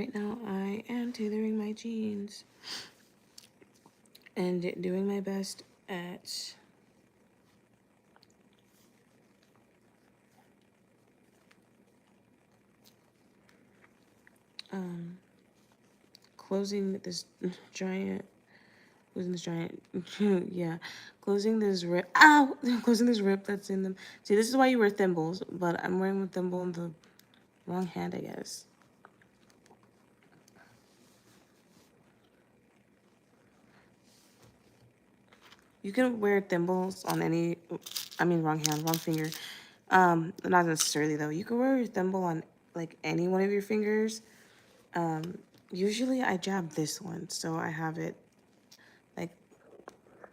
right now I am tailoring my jeans and doing my best at closing this giant, yeah, closing this rip, ow, closing this rip that's in them. See, this is why you wear thimbles, but I'm wearing a thimble in the wrong hand, I guess. You can wear thimbles on any, I mean, wrong hand, wrong finger. Not necessarily though. You can wear your thimble on like any one of your fingers. Usually I jab this one, so I have it like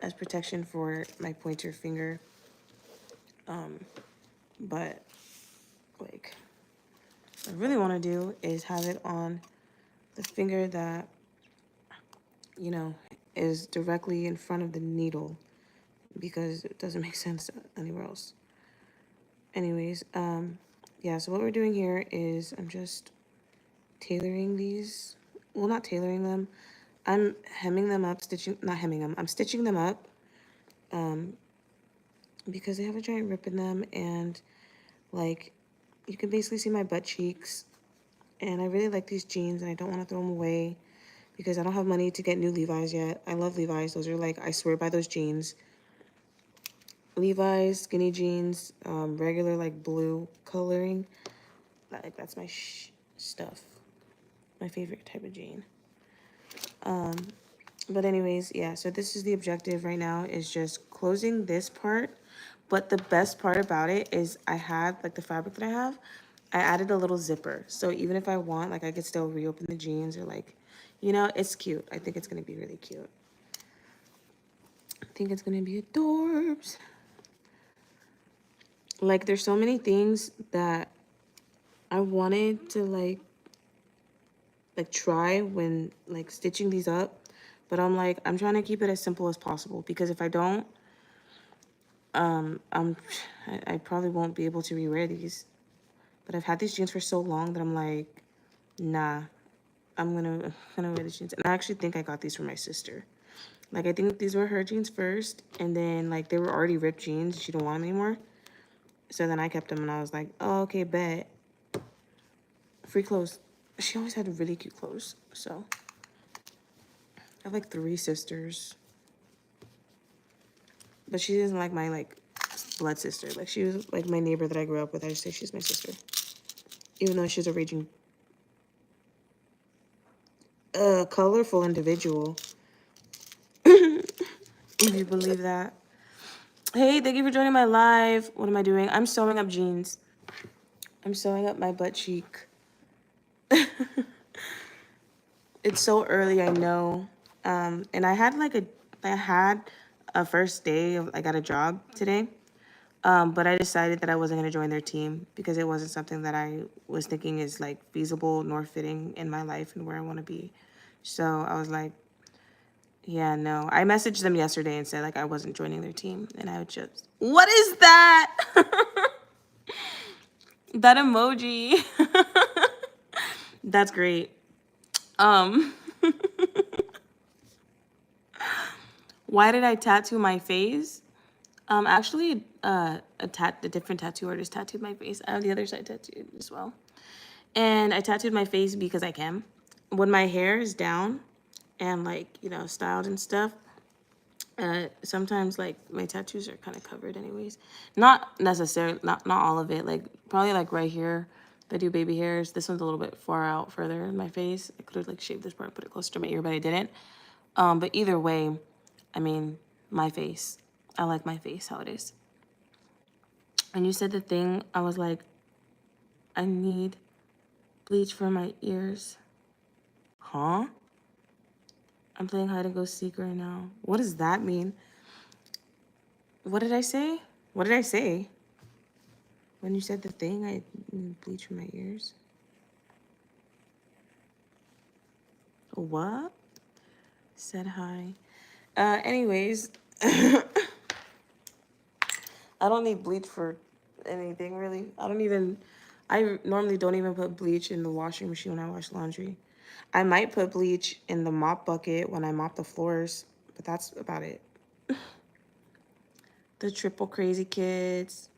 as protection for my pointer finger. But like, what I really want to do is have it on the finger that, you know, is directly in front of the needle because it doesn't make sense anywhere else. Anyways, yeah, so what we're doing here is I'm just tailoring these. Well, not tailoring them. I'm hemming them up, not hemming them. I'm stitching them up because they have a giant rip in them, and like you can basically see my butt cheeks. And I really like these jeans, and I don't want to throw them away because I don't have money to get new Levi's yet. I love Levi's. Those are like, I swear by those jeans. Levi's skinny jeans, regular like blue coloring. Like that's my stuff. My favorite type of jean. But anyways, yeah, so this is the objective right now, is just closing this part. But the best part about it is I had, like the fabric that I have, I added a little zipper. So even if I want, like I could still reopen the jeans or like, you know, it's cute. I think it's going to be really cute. I think it's going to be adorbs. Like there's so many things that I wanted to like try when like stitching these up. But I'm like, I'm trying to keep it as simple as possible because if I don't, I probably won't be able to rewear these. But I've had these jeans for so long that I'm like, nah, I'm gonna wear the jeans. And I actually think I got these from my sister. Like I think these were her jeans first, and then like they were already ripped jeans. She didn't want them anymore. So then I kept them, and I was like, oh, okay, bet. Free clothes. She always had really cute clothes. So I have like 3 sisters. But she isn't like my like blood sister. Like she was like my neighbor that I grew up with. I just say she's my sister. Even though she's a raging colorful individual. If you believe that. Hey, thank you for joining my live. What am I doing? I'm sewing up jeans. I'm sewing up my butt cheek. It's so early, I know. And I had a first day of, I got a job today. But I decided that I wasn't going to join their team because it wasn't something that I was thinking is like feasible nor fitting in my life and where I want to be. So I was like, yeah, no. I messaged them yesterday and said like I wasn't joining their team, and I would just, what is that? That emoji. That's great. Why did I tattoo my face? Actually, a different tattoo artist tattooed my face. I have the other side tattooed as well. And I tattooed my face because I can. When my hair is down and like, you know, styled and stuff, sometimes like my tattoos are kind of covered anyways. Not necessarily, not all of it. Like probably like right here, if I do baby hairs, this one's a little bit far out further in my face. I could have like shaved this part, put it closer to my ear, but I didn't. But either way, I mean, my face. I like my face how it is. And you said the thing, I was like, I need bleach for my ears. Huh? I'm playing hide and go seek right now. What does that mean? What did I say? What did I say? When you said the thing, I need bleach for my ears. What? Said hi. Anyways, I don't need bleach for anything really. I normally don't even put bleach in the washing machine when I wash laundry. I might put bleach in the mop bucket when I mop the floors, but that's about it. The triple crazy kids.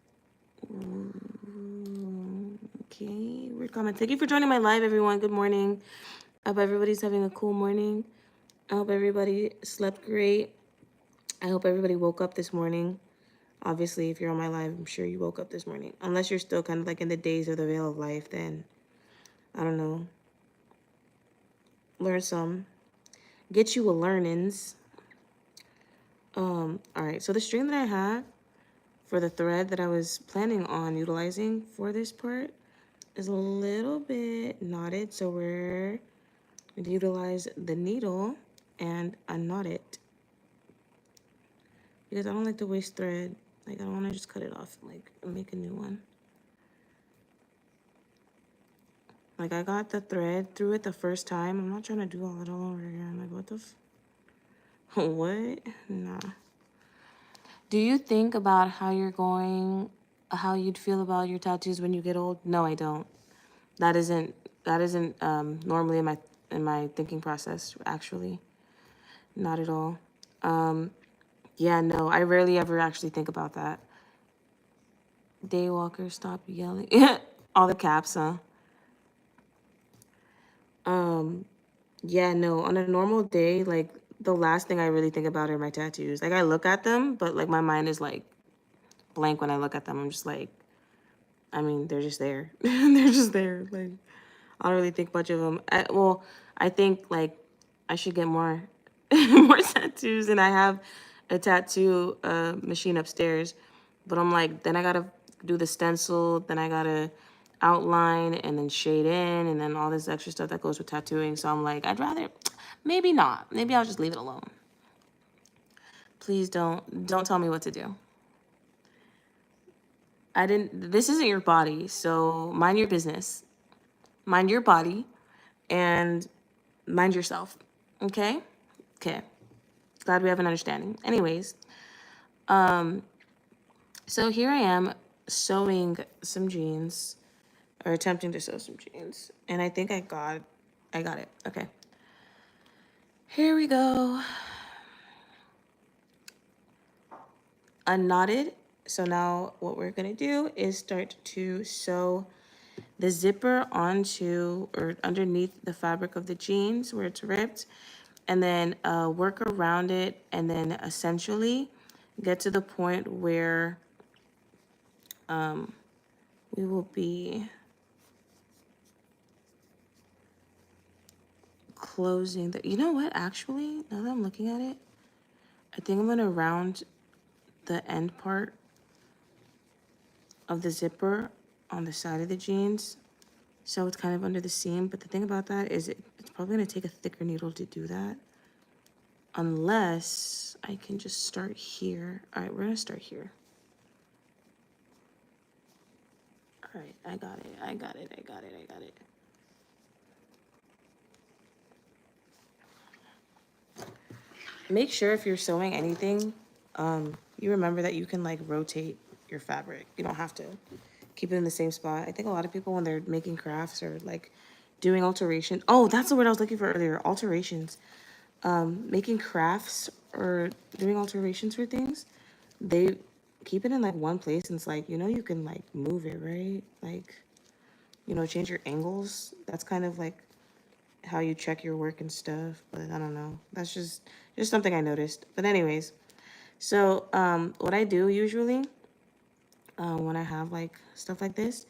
Okay, weird comment. Thank you for joining my live, everyone. Good morning. I hope everybody's having a cool morning. I hope everybody slept great. I hope everybody woke up this morning. Obviously, if you're on my live, I'm sure you woke up this morning. Unless you're still kind of like in the days of the veil of life, then I don't know. Learn some. Get you a learnings. All right, so the string that I have for the thread that I was planning on utilizing for this part is a little bit knotted, so we're going to utilize the needle and unknot it because I don't like to waste thread. Like, I don't want to just cut it off like and make a new one. Like, I got the thread through it the first time. I'm not trying to do all that all over again. Like, what the what? Nah. Do you think about how you'd feel about your tattoos when you get old? No, I don't. That isn't normally in my thinking process, actually. Not at all. Yeah, no, I rarely ever actually think about that. Daywalker, stop yelling. All the caps, huh? Yeah, no, on a normal day, like the last thing I really think about are my tattoos. Like I look at them, but like my mind is like blank when I look at them. I'm just like, I mean, they're just there. They're just there. Like I don't really think much of them. Well, I think like I should get more more tattoos, and I have a tattoo machine upstairs. But I'm like, then I gotta do the stencil, then I gotta outline and then shade in, and then all this extra stuff that goes with tattooing. So I'm like, I'd rather maybe not. Maybe I'll just leave it alone. Please don't tell me what to do. I didn't. This isn't your body, so mind your business. Mind your body, and mind yourself. Okay? Okay. Glad we have an understanding. Anyways, so here I am sewing some jeans, or attempting to sew some jeans, and I think I got it. Okay. Here we go. Unknotted. So now what we're gonna do is start to sew the zipper onto or underneath the fabric of the jeans where it's ripped, and then work around it, and then essentially get to the point where we will be closing the, you know what, actually, now that I'm looking at it, I think I'm gonna round the end part of the zipper on the side of the jeans so it's kind of under the seam. But the thing about that is it's probably gonna take a thicker needle to do that, unless I can just start here. All right, we're gonna start here. All right, I got it. Make sure if you're sewing anything, you remember that you can like rotate your fabric. You don't have to keep it in the same spot. I think a lot of people when they're making crafts or like doing alteration. Oh, that's the word I was looking for earlier. Alterations. Making crafts or doing alterations for things, they keep it in like one place, and it's like, you know, you can like move it, right? Like, you know, change your angles. That's kind of like how you check your work and stuff. But I don't know. That's just something I noticed. But anyways, so what I do usually when I have like stuff like this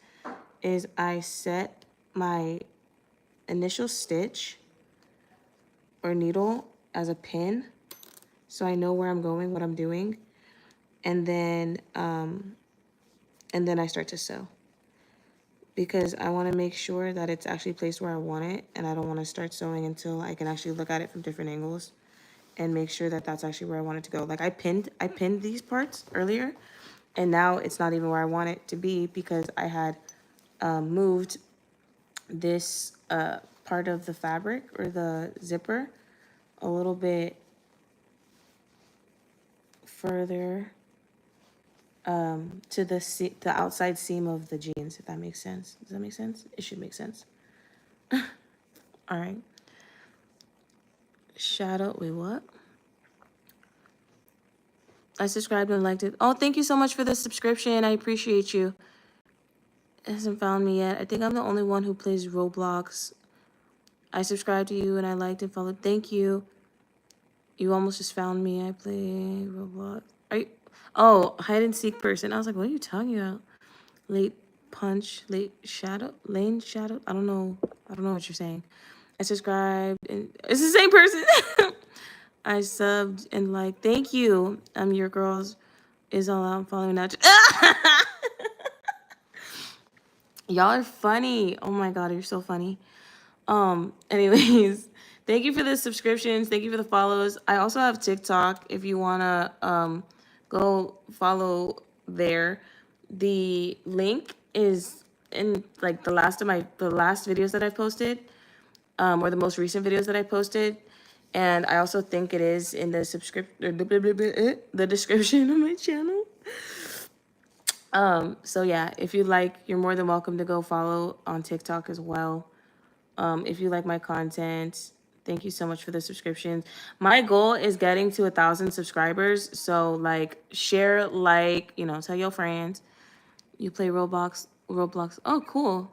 is I set my initial stitch or needle as a pin, so I know where I'm going, what I'm doing, and then I start to sew, because I want to make sure that it's actually placed where I want it, and I don't want to start sewing until I can actually look at it from different angles and make sure that that's actually where I want it to go. Like I pinned these parts earlier, and now it's not even where I want it to be because I had moved this part of the fabric or the zipper a little bit further to the outside seam of the jeans, if that makes sense. Does that make sense? It should make sense. All right. shadow. Wait, what? I subscribed and liked it. Oh, thank you so much for the subscription. I appreciate you. It hasn't found me yet. I think I'm the only one who plays Roblox. I subscribed to you and I liked and followed. Thank you. You almost just found me. I play Roblox. Are you? Oh, hide and seek person. I was like, what are you talking about? Late punch, late shadow, lane shadow. I don't know. I don't know what you're saying. I subscribed and it's the same person. I subbed and like, thank you. Your girls is all out following that. Y'all are funny. Oh my god, you're so funny. Anyways, thank you for the subscriptions. Thank you for the follows. I also have TikTok if you wanna go follow there. The link is in like the last videos that I've posted, or the most recent videos that I posted. And I also think it is in the the description of my channel. So yeah, if you like, you're more than welcome to go follow on TikTok as well. If you like my content, thank you so much for the subscriptions. My goal is getting to 1,000 subscribers. So like share, like, you know, tell your friends. You play Roblox. Oh, cool.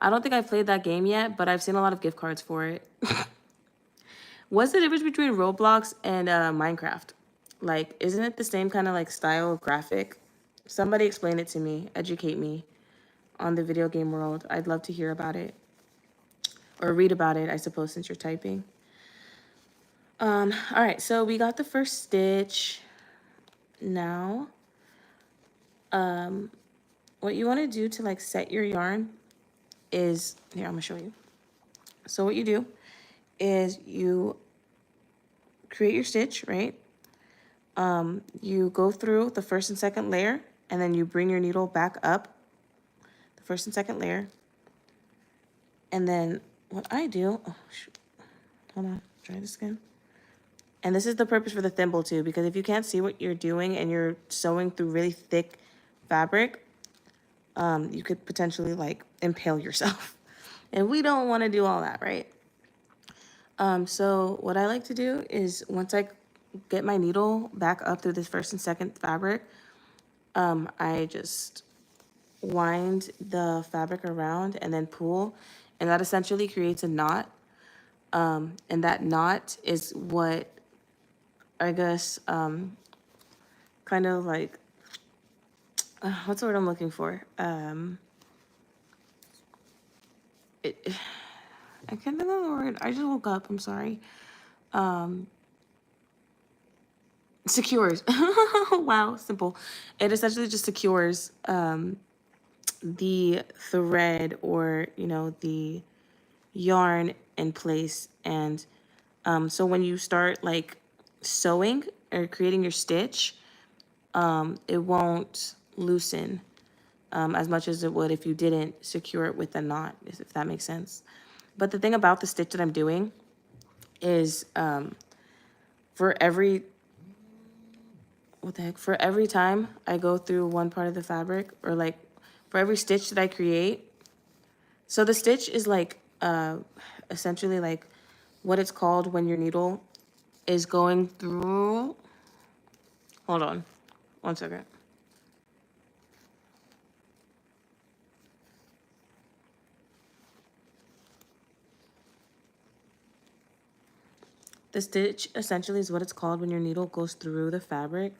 I don't think I played that game yet, but I've seen a lot of gift cards for it. What's the difference between Roblox and Minecraft? Like, isn't it the same kind of like style of graphic? Somebody explain it to me. Educate me on the video game world. I'd love to hear about it. Or read about it, I suppose, since you're typing. All right, so we got the first stitch. Now, what you want to do to like set your yarn is, here, I'm gonna show you. So what you do is you create your stitch, right? You go through the first and second layer, and then you bring your needle back up the first and second layer. And then what I do, oh, shoot. Hold on, try this again. And this is the purpose for the thimble too, because if you can't see what you're doing and you're sewing through really thick fabric, you could potentially like impale yourself. And we don't want to do all that, right? So what I like to do is once I get my needle back up through this first and second fabric, I just wind the fabric around and then pull, and that essentially creates a knot. And that knot is what I guess kind of like what's the word I'm looking for? I can't think of the word. I just woke up. I'm sorry. Secures. Wow, simple. It essentially just secures the thread, or you know, the yarn in place. And so when you start like sewing or creating your stitch, it won't loosen as much as it would if you didn't secure it with a knot, if that makes sense. But the thing about the stitch that I'm doing is for every time I go through one part of the fabric, or like for every stitch that I create, so the stitch is like essentially like what it's called when your needle is going through, hold on one second. The stitch essentially is what it's called when your needle goes through the fabric.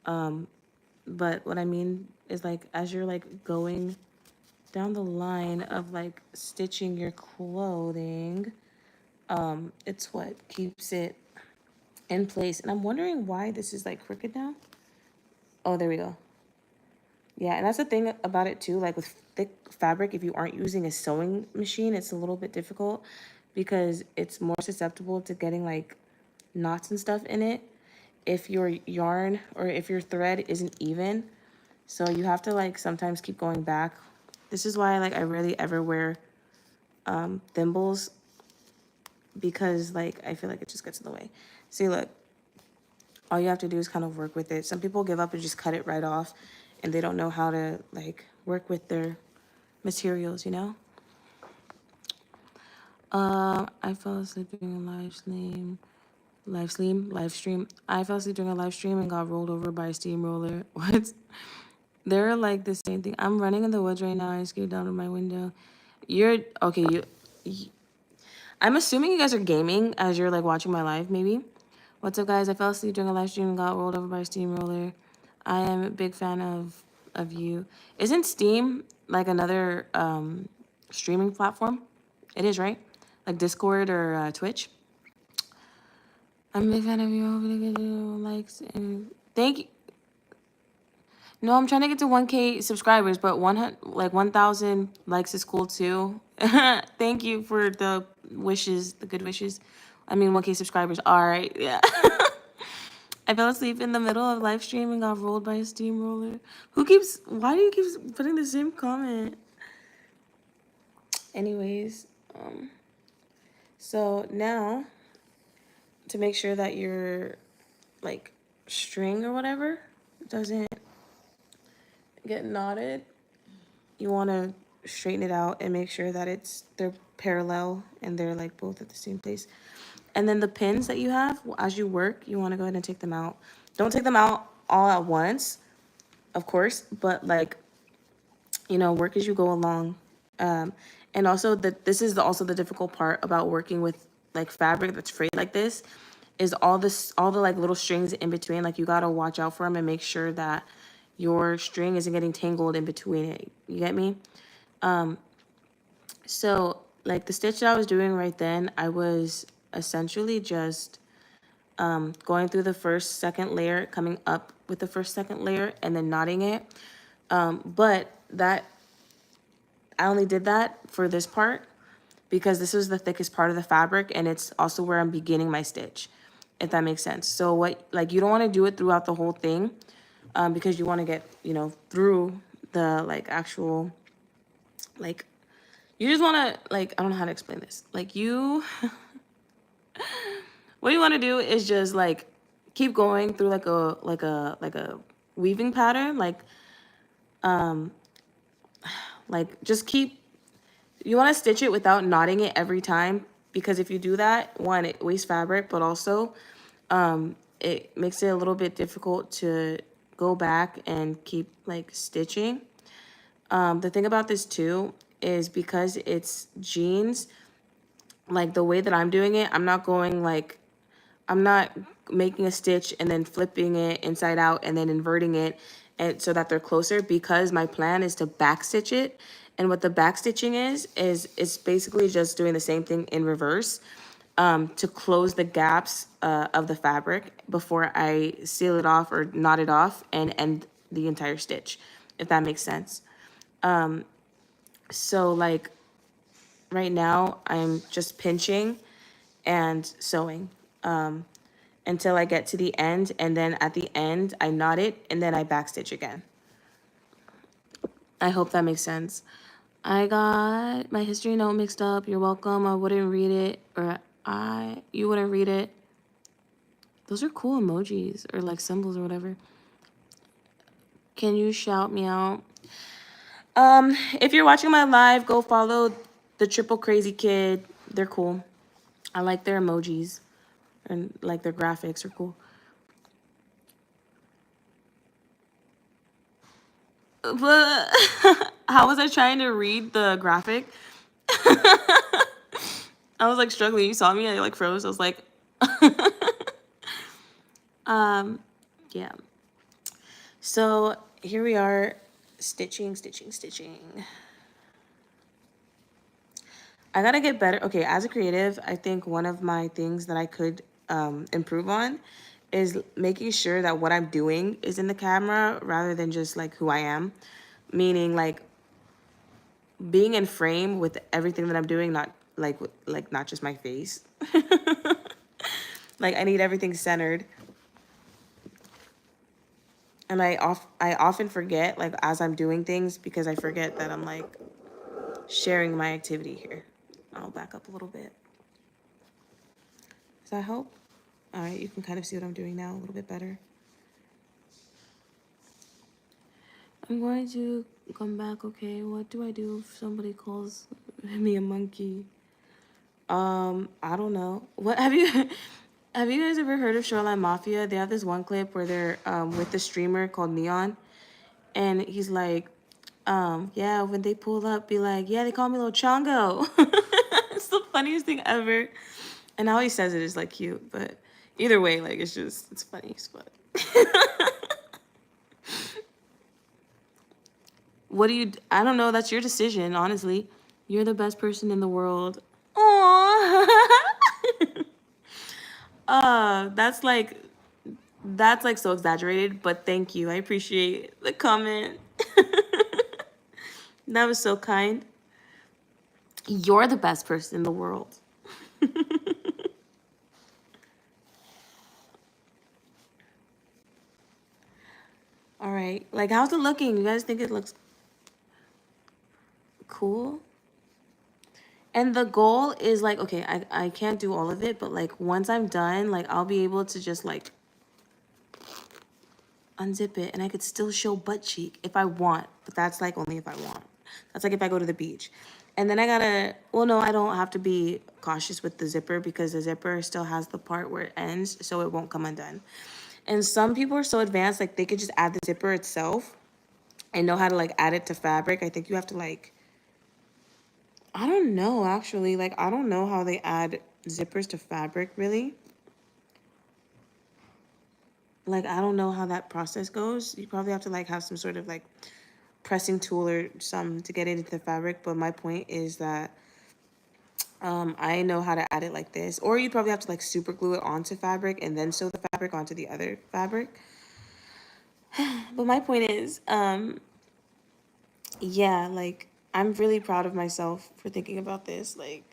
But what I mean is like as you're like going down the line of like stitching your clothing, it's what keeps it in place. And I'm wondering why this is like crooked now. Oh, there we go. Yeah, and that's the thing about it too, like with thick fabric, if you aren't using a sewing machine, it's a little bit difficult because it's more susceptible to getting like knots and stuff in it if your yarn or if your thread isn't even. So you have to like sometimes keep going back. This is why like I rarely ever wear thimbles, because like I feel like it just gets in the way. See, look, all you have to do is kind of work with it. Some people give up and just cut it right off, and they don't know how to like work with their materials, you know? I fell asleep during a live stream. I fell asleep during a live stream and got rolled over by a steamroller. What? They're like the same thing. I'm running in the woods right now. I escaped out of my window. You're okay. I'm assuming you guys are gaming as you're like watching my live, maybe. What's up, guys? I fell asleep during a live stream and got rolled over by a steamroller. I am a big fan of you. Isn't Steam like another streaming platform? It is, right? Like Discord or Twitch. I'm a big fan of you. Hoping to get likes and thank you. No, I'm trying to get to 1K subscribers, but 1,000 likes is cool too. Thank you for the wishes, the good wishes. I mean, 1K subscribers. All right, yeah. I fell asleep in the middle of live stream and got rolled by a steamroller. Why do you keep putting the same comment? Anyways, so now to make sure that your like string or whatever doesn't get knotted, you want to straighten it out and make sure that they're parallel and they're like both at the same place. And then the pins that you have, as you work, you want to go ahead and take them out. Don't take them out all at once, of course, but like, work as you go along. And also this is also the difficult part about working with like fabric that's frayed like this is all the like little strings in between. Like you got to watch out for them and make sure that your string isn't getting tangled in between it. You get me? So like the stitch that I was doing right then, I was essentially just going through the first, second layer, coming up with the first, second layer, and then knotting it. But that I only did that for this part because this was the thickest part of the fabric and it's also where I'm beginning my stitch, if that makes sense. So you don't want to do it throughout the whole thing because you want to get, through the like actual, like, you just want to, like, I don't know how to explain this. Like what you want to do is just like keep going through like a weaving pattern, like just keep, you want to stitch it without knotting it every time because if you do that, one, it wastes fabric, but also it makes it a little bit difficult to go back and keep like stitching. The thing about this too is because it's jeans, like the way that I'm doing it, I'm not making a stitch and then flipping it inside out and then inverting it and so that they're closer because my plan is to back stitch it. And what the back stitching is it's basically just doing the same thing in reverse to close the gaps of the fabric before I seal it off or knot it off and end the entire stitch, if that makes sense. So like right now I'm just pinching and sewing until I get to the end, and then at the end I knot it and then I backstitch again. I hope that makes sense. I got my history note mixed up. You're welcome. I wouldn't read it, or you wouldn't read it. Those are cool emojis or like symbols or whatever. Can you shout me out? If you're watching my live, go follow the Triple Crazy Kid. They're cool. I like their emojis and like their graphics are cool. But how was I trying to read the graphic? I was like struggling. You saw me, I like froze. I was like, yeah. So here we are, stitching. I gotta get better. Okay, as a creative, I think one of my things that I could improve on is making sure that what I'm doing is in the camera rather than just like who I am. Meaning like being in frame with everything that I'm doing, not like not just my face. Like I need everything centered. And I often forget like as I'm doing things because I forget that I'm like sharing my activity here. I'll back up a little bit. Does that help? All right, you can kind of see what I'm doing now a little bit better. I'm going to come back, okay? What do I do if somebody calls me a monkey? I don't know. What have you have you guys ever heard of Shoreline Mafia? They have this one clip where they're with the streamer called Neon, and he's like, yeah, when they pull up, be like, yeah, they call me Little Chongo. It's the funniest thing ever. And how he says it is like cute, but either way, like it's funny as fuck. What do you? I don't know. That's your decision, honestly. You're the best person in the world. Aww. That's like so exaggerated, but thank you. I appreciate the comment. That was so kind. You're the best person in the world. All right. Like, how's it looking? You guys think it looks cool? And the goal is like, okay, I can't do all of it, but like once I'm done, like I'll be able to just like unzip it and I could still show butt cheek if I want, but that's like only if I want. That's like if I go to the beach. And then I gotta, well, no, I don't have to be cautious with the zipper because the zipper still has the part where it ends, so it won't come undone. And some people are so advanced, like they could just add the zipper itself and know how to like add it to fabric. I think you have to like, I don't know actually, like I don't know how they add zippers to fabric really. Like I don't know how that process goes. You probably have to like have some sort of like pressing tool or some to get it into the fabric. But my point is that I know how to add it like this. Or you probably have to like super glue it onto fabric and then sew the fabric onto the other fabric. But my point is, yeah, like I'm really proud of myself for thinking about this. Like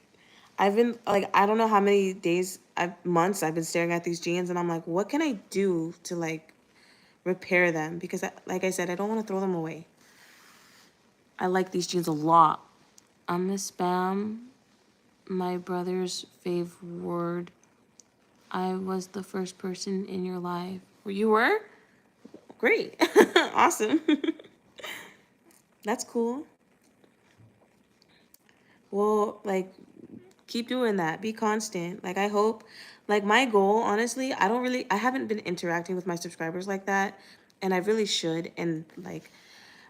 I've been like I don't know how many days, months I've been staring at these jeans and I'm like, what can I do to like repair them? Because like I said, I don't want to throw them away. I like these jeans a lot. I'm gonna spam my brother's fave word. I was the first person in your life. You were? Great. Awesome. That's cool. Well, like, keep doing that. Be constant. Like, I hope, like, my goal, honestly, I haven't been interacting with my subscribers like that. And I really should. And, like,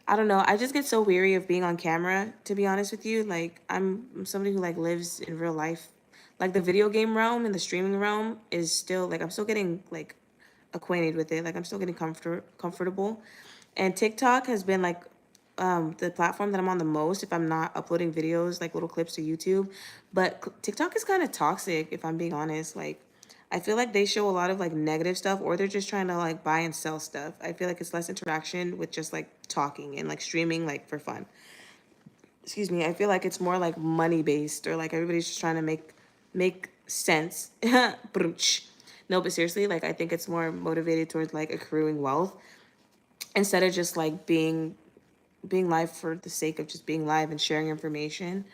I don't know. I just get so weary of being on camera, to be honest with you. Like, I'm somebody who, like, lives in real life. Like, the video game realm and the streaming realm is still, like, I'm still getting, like, acquainted with it. Like, I'm still getting comfortable. And TikTok has been, like, the platform that I'm on the most if I'm not uploading videos, like little clips to YouTube. But TikTok is kind of toxic, if I'm being honest. Like, I feel like they show a lot of like negative stuff, or they're just trying to like buy and sell stuff. I feel like it's less interaction with just like talking and like streaming like for fun. Excuse me. I feel like it's more like money based, or like everybody's just trying to make sense. Brunch. No, but seriously, like I think it's more motivated towards like accruing wealth instead of just like being live for the sake of just being live and sharing information.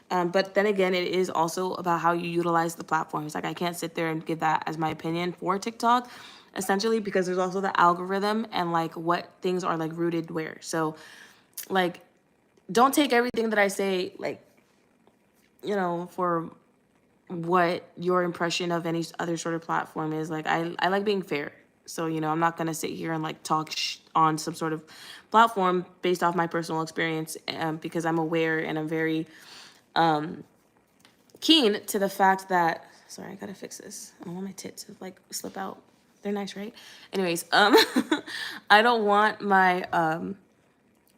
But then again, it is also about how you utilize the platforms. Like I can't sit there and give that as my opinion for TikTok, essentially because there's also the algorithm and like what things are like rooted where. So like don't take everything that I say like, for what your impression of any other sort of platform is. Like I like being fair. So, I'm not going to sit here and like talk on some sort of platform based off my personal experience, because I'm aware and I'm very keen to the fact that, sorry, I got to fix this. I don't want my tits to like slip out. They're nice, right? Anyways, I don't want my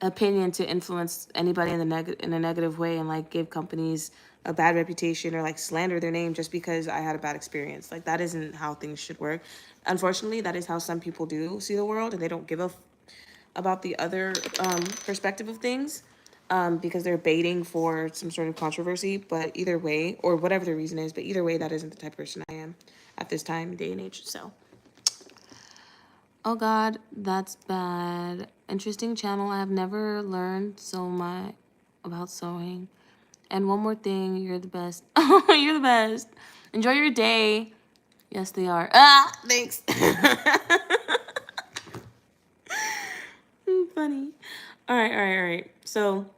opinion to influence anybody in a negative way and like give companies a bad reputation or like slander their name just because I had a bad experience. Like that isn't how things should work. Unfortunately, that is how some people do see the world, and they don't give a about the other perspective of things, because they're baiting for some sort of controversy. But either way, or whatever the reason is, but either way, that isn't the type of person I am at this time, day and age. So oh God, that's bad. Interesting channel. I have never learned so much about sewing. And one more thing, you're the best. Oh, you're the best. Enjoy your day. Yes, they are. Ah, thanks. Funny. All right, all right, all right. So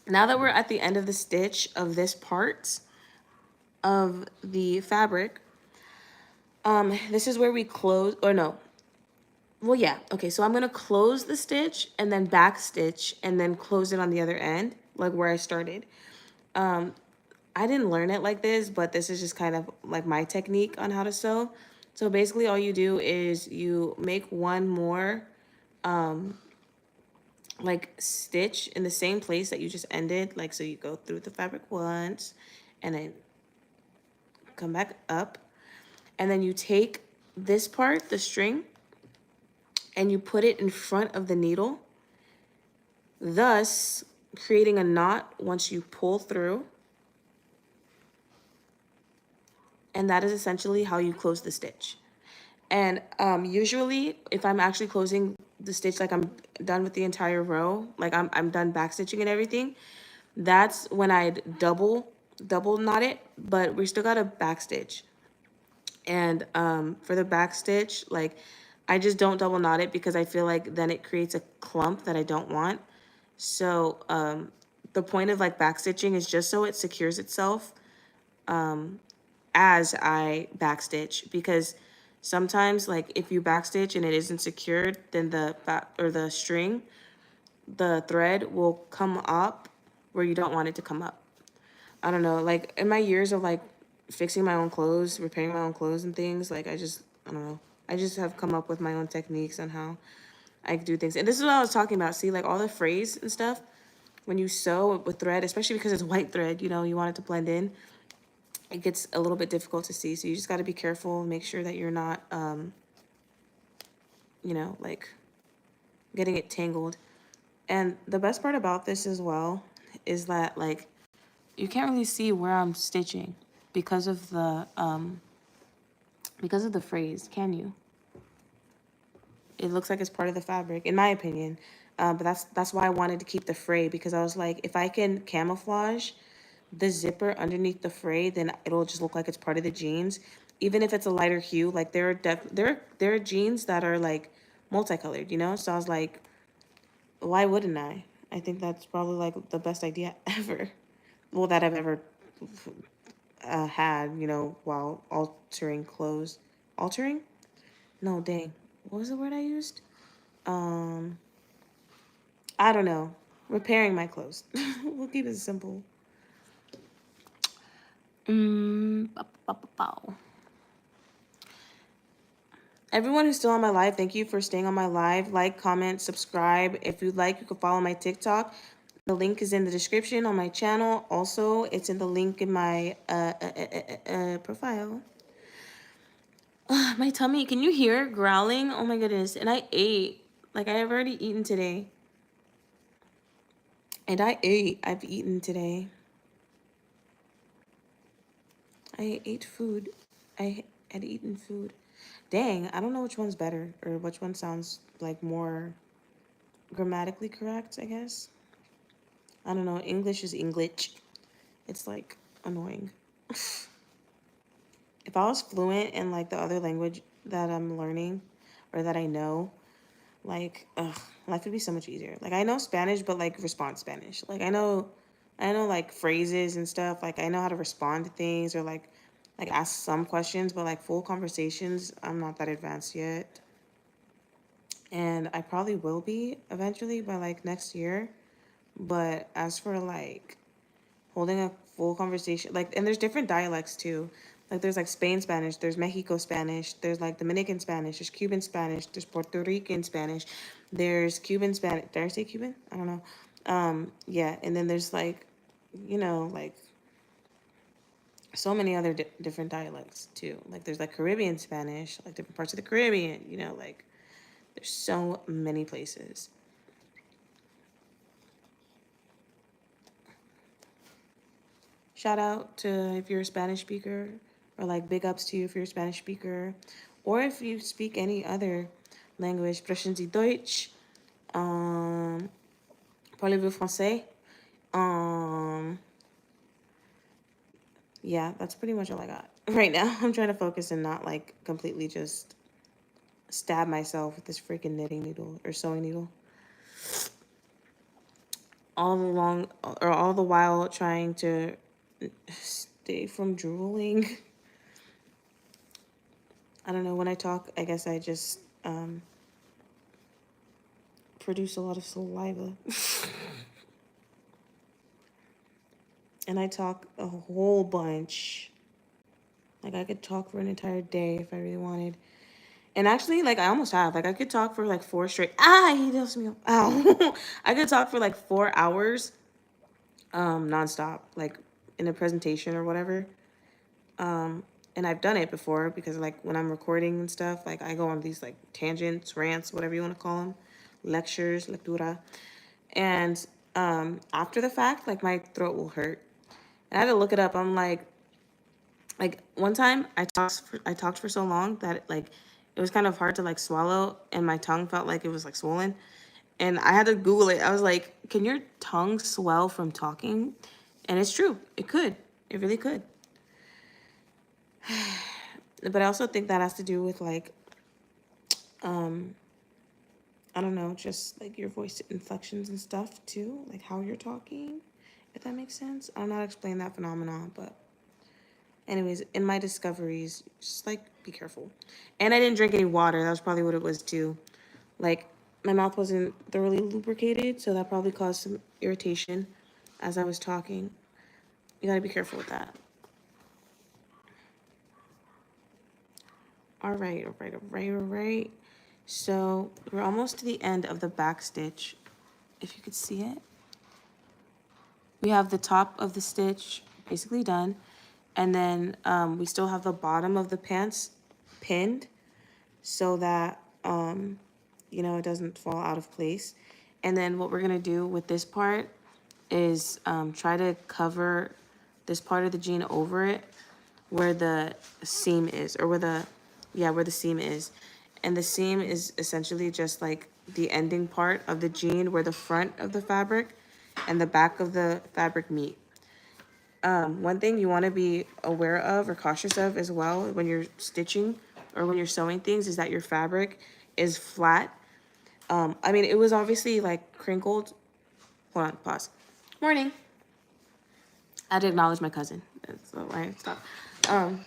now that we're at the end of the stitch of this part, of the fabric, this is where we close, or no, well, yeah, okay, so I'm gonna close the stitch and then back stitch and then close it on the other end, like where I started. I didn't learn it like this, but this is just kind of like my technique on how to sew. So basically all you do is you make one more like stitch in the same place that you just ended. Like, so you go through the fabric once and then come back up. And then you take this part, the string, and you put it in front of the needle, thus creating a knot once you pull through. And that is essentially how you close the stitch. And usually if I'm actually closing the stitch, like I'm done with the entire row, like I'm done back stitching and everything, that's when I'd double knot it, but we still got a back stitch. And for the back stitch, like I just don't double knot it because I feel like then it creates a clump that I don't want. So the point of like back stitching is just so it secures itself as I backstitch, because sometimes like if you backstitch and it isn't secured, then the back or the string, the thread will come up where you don't want it to come up. I don't know, like in my years of like fixing my own clothes, repairing my own clothes and things, like I don't know. I just have come up with my own techniques on how I do things. And this is what I was talking about. See, like all the frays and stuff, when you sew with thread, especially because it's white thread, you know, you want it to blend in, it gets a little bit difficult to see. So you just got to be careful, make sure that you're not, you know, like getting it tangled. And the best part about this as well is that like you can't really see where I'm stitching because of the phrase, can you? It looks like it's part of the fabric, in my opinion. But that's why I wanted to keep the fray, because I was like, if I can camouflage the zipper underneath the fray, then it'll just look like it's part of the jeans. Even if it's a lighter hue, like there are jeans that are like multicolored, you know? So I was like, why wouldn't I? I think that's probably like the best idea ever. Well, that I've ever had, you know, while altering clothes. Altering? No, dang. What was the word I used? Um, I don't know. Repairing my clothes. We'll keep it simple. Everyone who's still on my live, thank you for staying on my live. Like, comment, subscribe. If you'd like, you can follow my TikTok. The link is in the description on my channel. Also, it's in the link in my profile. My tummy, can you hear it growling? Oh my goodness. And I ate. Like, I have already eaten today. And I've eaten today. I ate food. I had eaten food. Dang, I don't know which one's better or which one sounds like more grammatically correct, I guess. I don't know. English is English. It's like annoying. If I was fluent in like the other language that I'm learning or that I know, like, life would be so much easier. Like I know Spanish, but like response Spanish. Like I know like phrases and stuff. Like I know how to respond to things or like ask some questions, but like full conversations, I'm not that advanced yet. And I probably will be eventually by like next year. But as for like holding a full conversation, like, and there's different dialects too. Like there's like Spain Spanish, there's Mexico Spanish, there's like Dominican Spanish, there's Cuban Spanish, there's Puerto Rican Spanish, there's Cuban Spanish. Did I say Cuban? I don't know. Yeah, and then there's like, you know, like so many other different dialects too. Like there's like Caribbean Spanish, like different parts of the Caribbean, you know, like there's so many places. Shout out to if you're a Spanish speaker, or like big ups to you if you're a Spanish speaker, or if you speak any other language. Sprechen Sie Deutsch? Parlez-vous français? Um, yeah, that's pretty much all I got right now. I'm trying to focus and not like completely just stab myself with this freaking knitting needle or sewing needle. All the while trying to day from drooling. I don't know, when I talk, I guess I just produce a lot of saliva. And I talk a whole bunch. Like, I could talk for an entire day if I really wanted. And actually, like, I almost have. Like, I could talk for, like, 4 straight... Ah, he does me... Ow. I could talk for, like, 4 hours nonstop, like, in a presentation or whatever. And I've done it before because, like, when I'm recording and stuff, like, I go on these, like, tangents, rants, whatever you want to call them, lectures, lectura. And after the fact, like, my throat will hurt. And I had to look it up. I'm like one time I talked for so long that like it was kind of hard to like swallow, and my tongue felt like it was like swollen. And I had to Google it. I was like, can your tongue swell from talking? And it's true. It could. It really could. But I also think that has to do with like, I don't know, just like your voice inflections and stuff too, like how you're talking, if that makes sense. I'm not explaining that phenomenon, but anyways, in my discoveries, just like be careful. And I didn't drink any water. That was probably what it was too. Like my mouth wasn't thoroughly lubricated, so that probably caused some irritation as I was talking. You gotta be careful with that. All right, all right, all right, all right. So we're almost to the end of the back stitch. If you could see it. We have the top of the stitch basically done. And then we still have the bottom of the pants pinned so that, you know, it doesn't fall out of place. And then what we're going to do with this part is try to cover this part of the jean over it where the seam is, or where the seam is. And the seam is essentially just like the ending part of the jean where the front of the fabric and the back of the fabric meet. One thing you want to be aware of or cautious of as well when you're stitching or when you're sewing things is that your fabric is flat. I mean, it was obviously like crinkled. Hold on, pause. Morning. I had to acknowledge my cousin. That's why I stopped. Are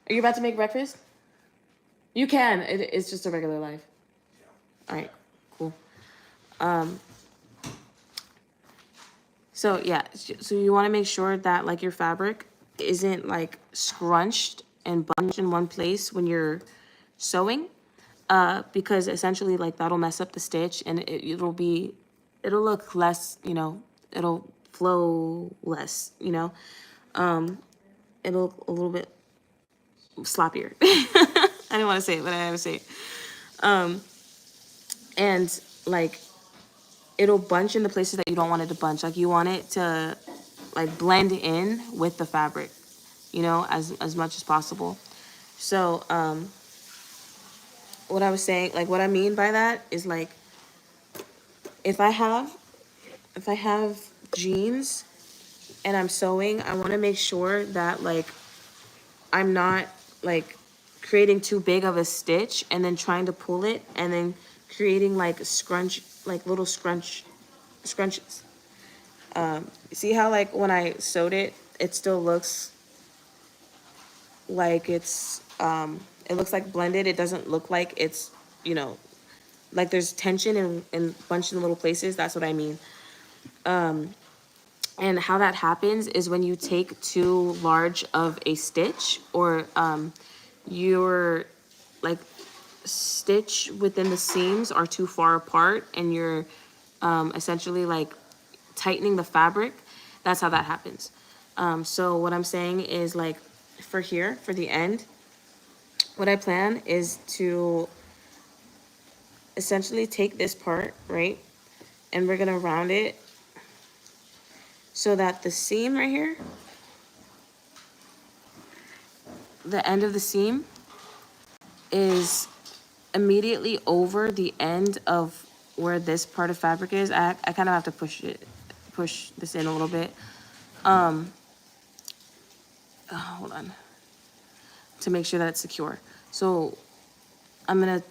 you about to make breakfast? You can. It's just a regular life. All right, cool. So yeah, so you want to make sure that like your fabric isn't like scrunched and bunched in one place when you're sewing, because essentially like that'll mess up the stitch, and it'll look less, you know, it'll flow less, you know, it'll look a little bit sloppier. I didn't want to say it, but I had to say it. And like it'll bunch in the places that you don't want it to bunch. Like you want it to like blend in with the fabric, you know, as much as possible. So what I was saying, like what I mean by that is like if I have jeans and I'm sewing, I want to make sure that like I'm not like creating too big of a stitch and then trying to pull it and then creating like little scrunches. See how like when I sewed it, it still looks like it's it looks like blended. It doesn't look like it's, you know, like there's tension and bunched in little places. That's what I mean. And how that happens is when you take too large of a stitch, or your like stitch within the seams are too far apart, and you're essentially like tightening the fabric. That's how that happens. So what I'm saying is like for the end, what I plan is to essentially take this part, right? And we're gonna round it so that the seam right here, the end of the seam is immediately over the end of where this part of fabric is. I kind of have to push this in a little bit. Hold on. To make sure that it's secure. So I'm gonna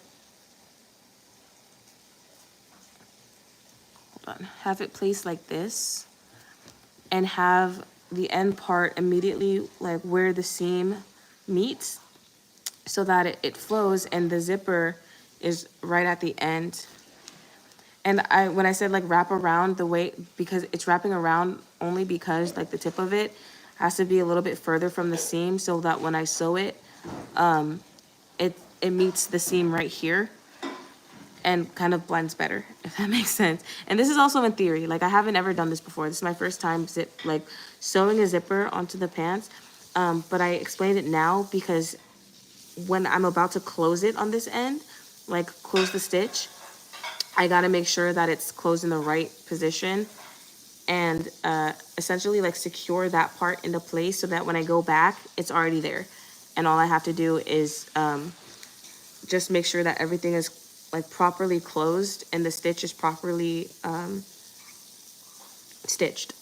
have it placed like this and have the end part immediately like where the seam meets so that it flows, and the zipper is right at the end. And when I said like wrap around the way, because it's wrapping around only because like the tip of it has to be a little bit further from the seam so that when I sew it, it meets the seam right here and kind of blends better, if that makes sense. And this is also in theory. Like I haven't ever done this before. This is my first time sewing a zipper onto the pants. But I explained it now because when I'm about to close it on this end, like close the stitch, I gotta make sure that it's closed in the right position and essentially like secure that part into place so that when I go back, it's already there. And all I have to do is just make sure that everything is like properly closed and the stitch is properly stitched.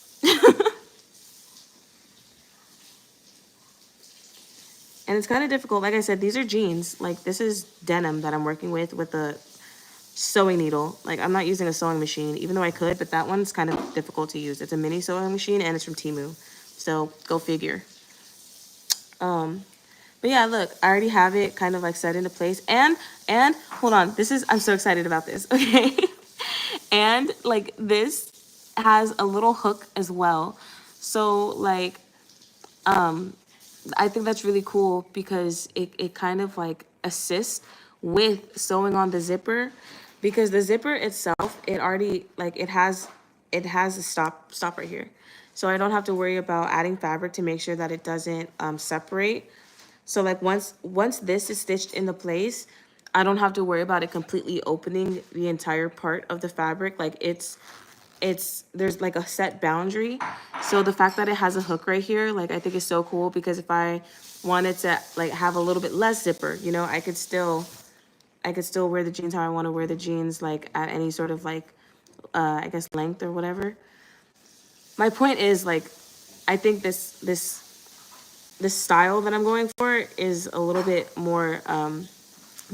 And it's kind of difficult. Like I said, these are jeans. Like this is denim that I'm working with a sewing needle. Like I'm not using a sewing machine, even though I could, but that one's kind of difficult to use. It's a mini sewing machine and it's from Temu. So go figure. But yeah, look, I already have it kind of like set into place. And hold on, I'm so excited about this. Okay. And like this has a little hook as well. So like, I think that's really cool because it kind of like assists with sewing on the zipper, because the zipper itself, it already like it has a stop right here. So I don't have to worry about adding fabric to make sure that it doesn't separate. So like once this is stitched into place, I don't have to worry about it completely opening the entire part of the fabric. Like there's like a set boundary. So the fact that it has a hook right here, like I think is so cool, because if I wanted to like have a little bit less zipper, you know, I could still wear the jeans how I want to wear the jeans, like at any sort of like I guess length or whatever. My point is like I think this style that I'm going for is a little bit more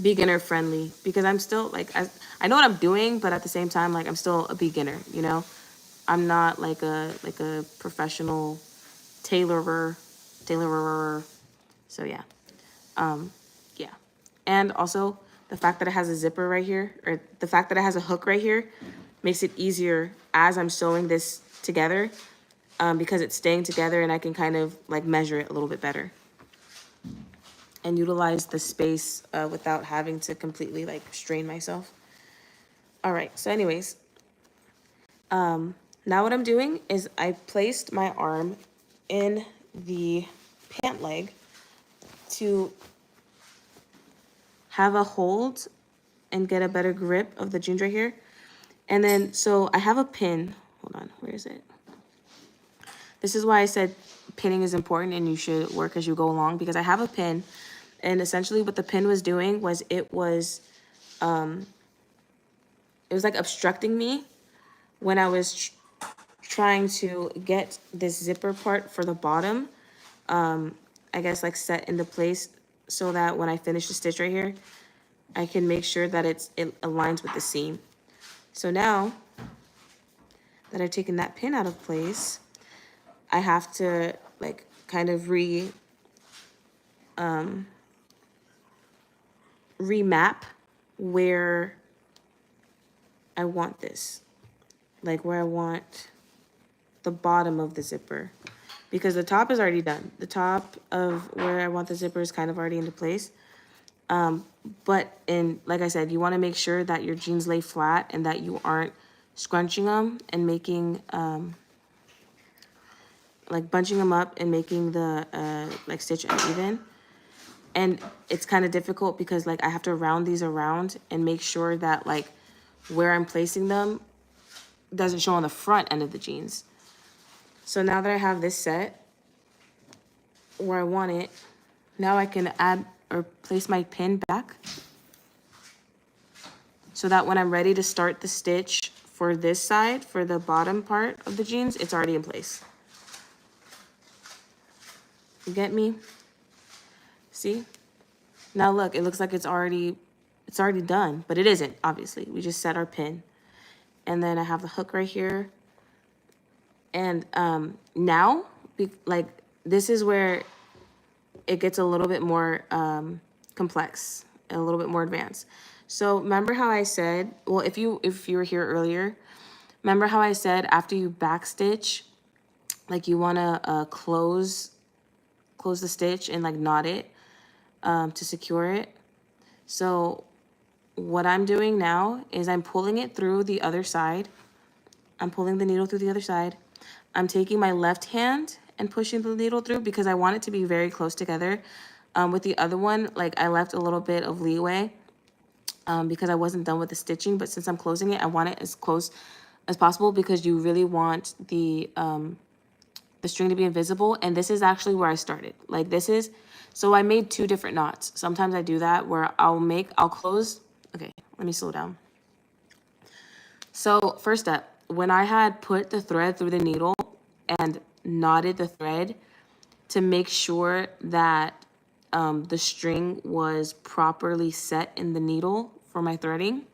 beginner friendly, because I'm still like I know what I'm doing, but at the same time like I'm still a beginner, you know. I'm not like a professional tailorer. So yeah. Yeah. And also the fact that it has a zipper right here, or the fact that it has a hook right here, makes it easier as I'm sewing this together, because it's staying together and I can kind of like measure it a little bit better and utilize the space without having to completely like strain myself. All right, so anyways, now what I'm doing is I placed my arm in the pant leg to have a hold and get a better grip of the jeans right here. And then, so I have a pin. Hold on, where is it? This is why I said pinning is important and you should work as you go along, because I have a pin. And essentially what the pin was doing was it was like obstructing me when I was trying to get this zipper part for the bottom, I guess like set into place so that when I finish the stitch right here, I can make sure that it aligns with the seam. So now that I've taken that pin out of place, I have to like kind of remap where I want this, like where I want the bottom of the zipper, because the top is already done. The top of where I want the zipper is kind of already into place. But like I said, you want to make sure that your jeans lay flat and that you aren't scrunching them and making like bunching them up and making the like stitch uneven. And it's kind of difficult because like I have to round these around and make sure that like where I'm placing them doesn't show on the front end of the jeans. So now that I have this set where I want it, now I can add or place my pin back so that when I'm ready to start the stitch for this side, for the bottom part of the jeans, it's already in place. You get me? See? Now look, it looks like it's already done, but it isn't, obviously. We just set our pin. And then I have the hook right here. And now like this is where it gets a little bit more complex, a little bit more advanced. So remember how I said, well, if you were here earlier, remember how I said after you backstitch, like you want to close the stitch and like knot it to secure it. So what I'm doing now is I'm pulling it through the other side. I'm pulling the needle through the other side. I'm taking my left hand and pushing the needle through because I want it to be very close together. With the other one, like I left a little bit of leeway because I wasn't done with the stitching, but since I'm closing it, I want it as close as possible because you really want the string to be invisible. And this is actually where I started. Like this is, so I made 2 different knots. Sometimes I do that where I'll close. Okay, let me slow down. So first step, when I had put the thread through the needle and knotted the thread to make sure that the string was properly set in the needle for my threading,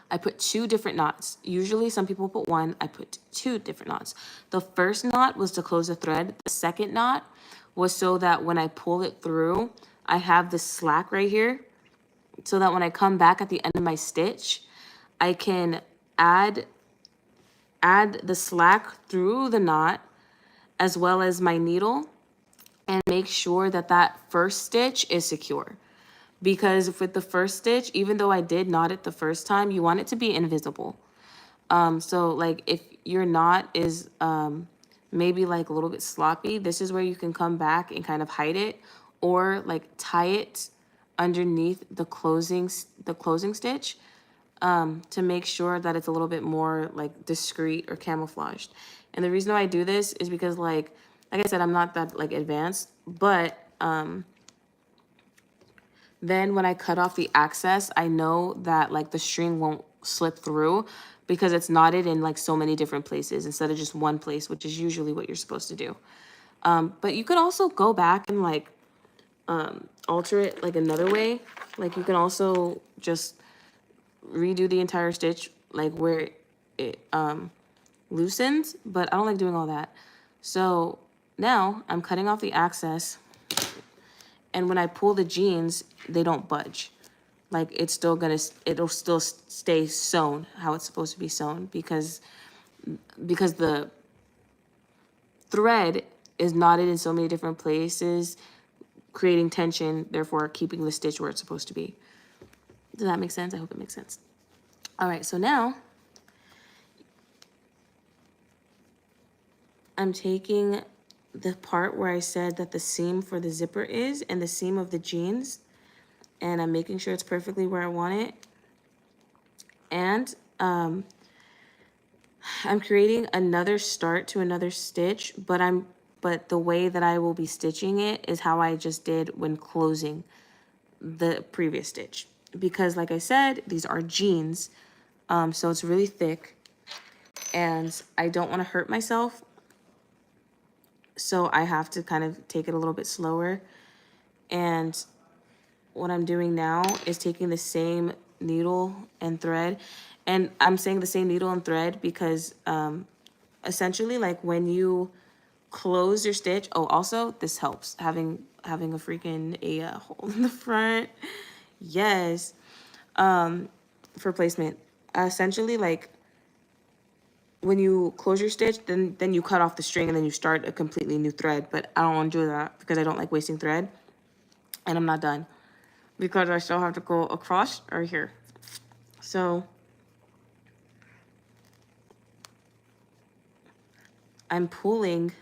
I put 2 different knots. Usually some people put 1, I put 2 different knots. The first knot was to close the thread. The second knot was so that when I pull it through, I have this slack right here, so that when I come back at the end of my stitch, I can add the slack through the knot as well as my needle and make sure that that first stitch is secure. Because with the first stitch, even though I did knot it the first time, you want it to be invisible. So like if your knot is maybe like a little bit sloppy, this is where you can come back and kind of hide it, or like tie it underneath the closing stitch to make sure that it's a little bit more like discreet or camouflaged. And the reason why I do this is because like I said, I'm not that like advanced, but then when I cut off the excess, I know that like the string won't slip through because it's knotted in like so many different places instead of just one place, which is usually what you're supposed to do. But you could also go back and like alter it like another way. Like you can also just redo the entire stitch like where it loosens, but I don't like doing all that. So now I'm cutting off the excess, and when I pull the jeans, they don't budge. Like it'll still stay sewn how it's supposed to be sewn because the thread is knotted in so many different places, creating tension, therefore keeping the stitch where it's supposed to be. Does that make sense? I hope it makes sense. All right, so now I'm taking the part where I said that the seam for the zipper is and the seam of the jeans, and I'm making sure it's perfectly where I want it. And I'm creating another start to another stitch, but the way that I will be stitching it is how I just did when closing the previous stitch. Because like I said, these are jeans, so it's really thick and I don't want to hurt myself. So I have to kind of take it a little bit slower. And what I'm doing now is taking the same needle and thread. And I'm saying the same needle and thread because essentially like when you close your stitch, oh, also this helps having a freaking hole in the front. Yes. For placement. Essentially like when you close your stitch, then you cut off the string and then you start a completely new thread. But I don't want to do that because I don't like wasting thread. And I'm not done because I still have to go across or here. So I'm pulling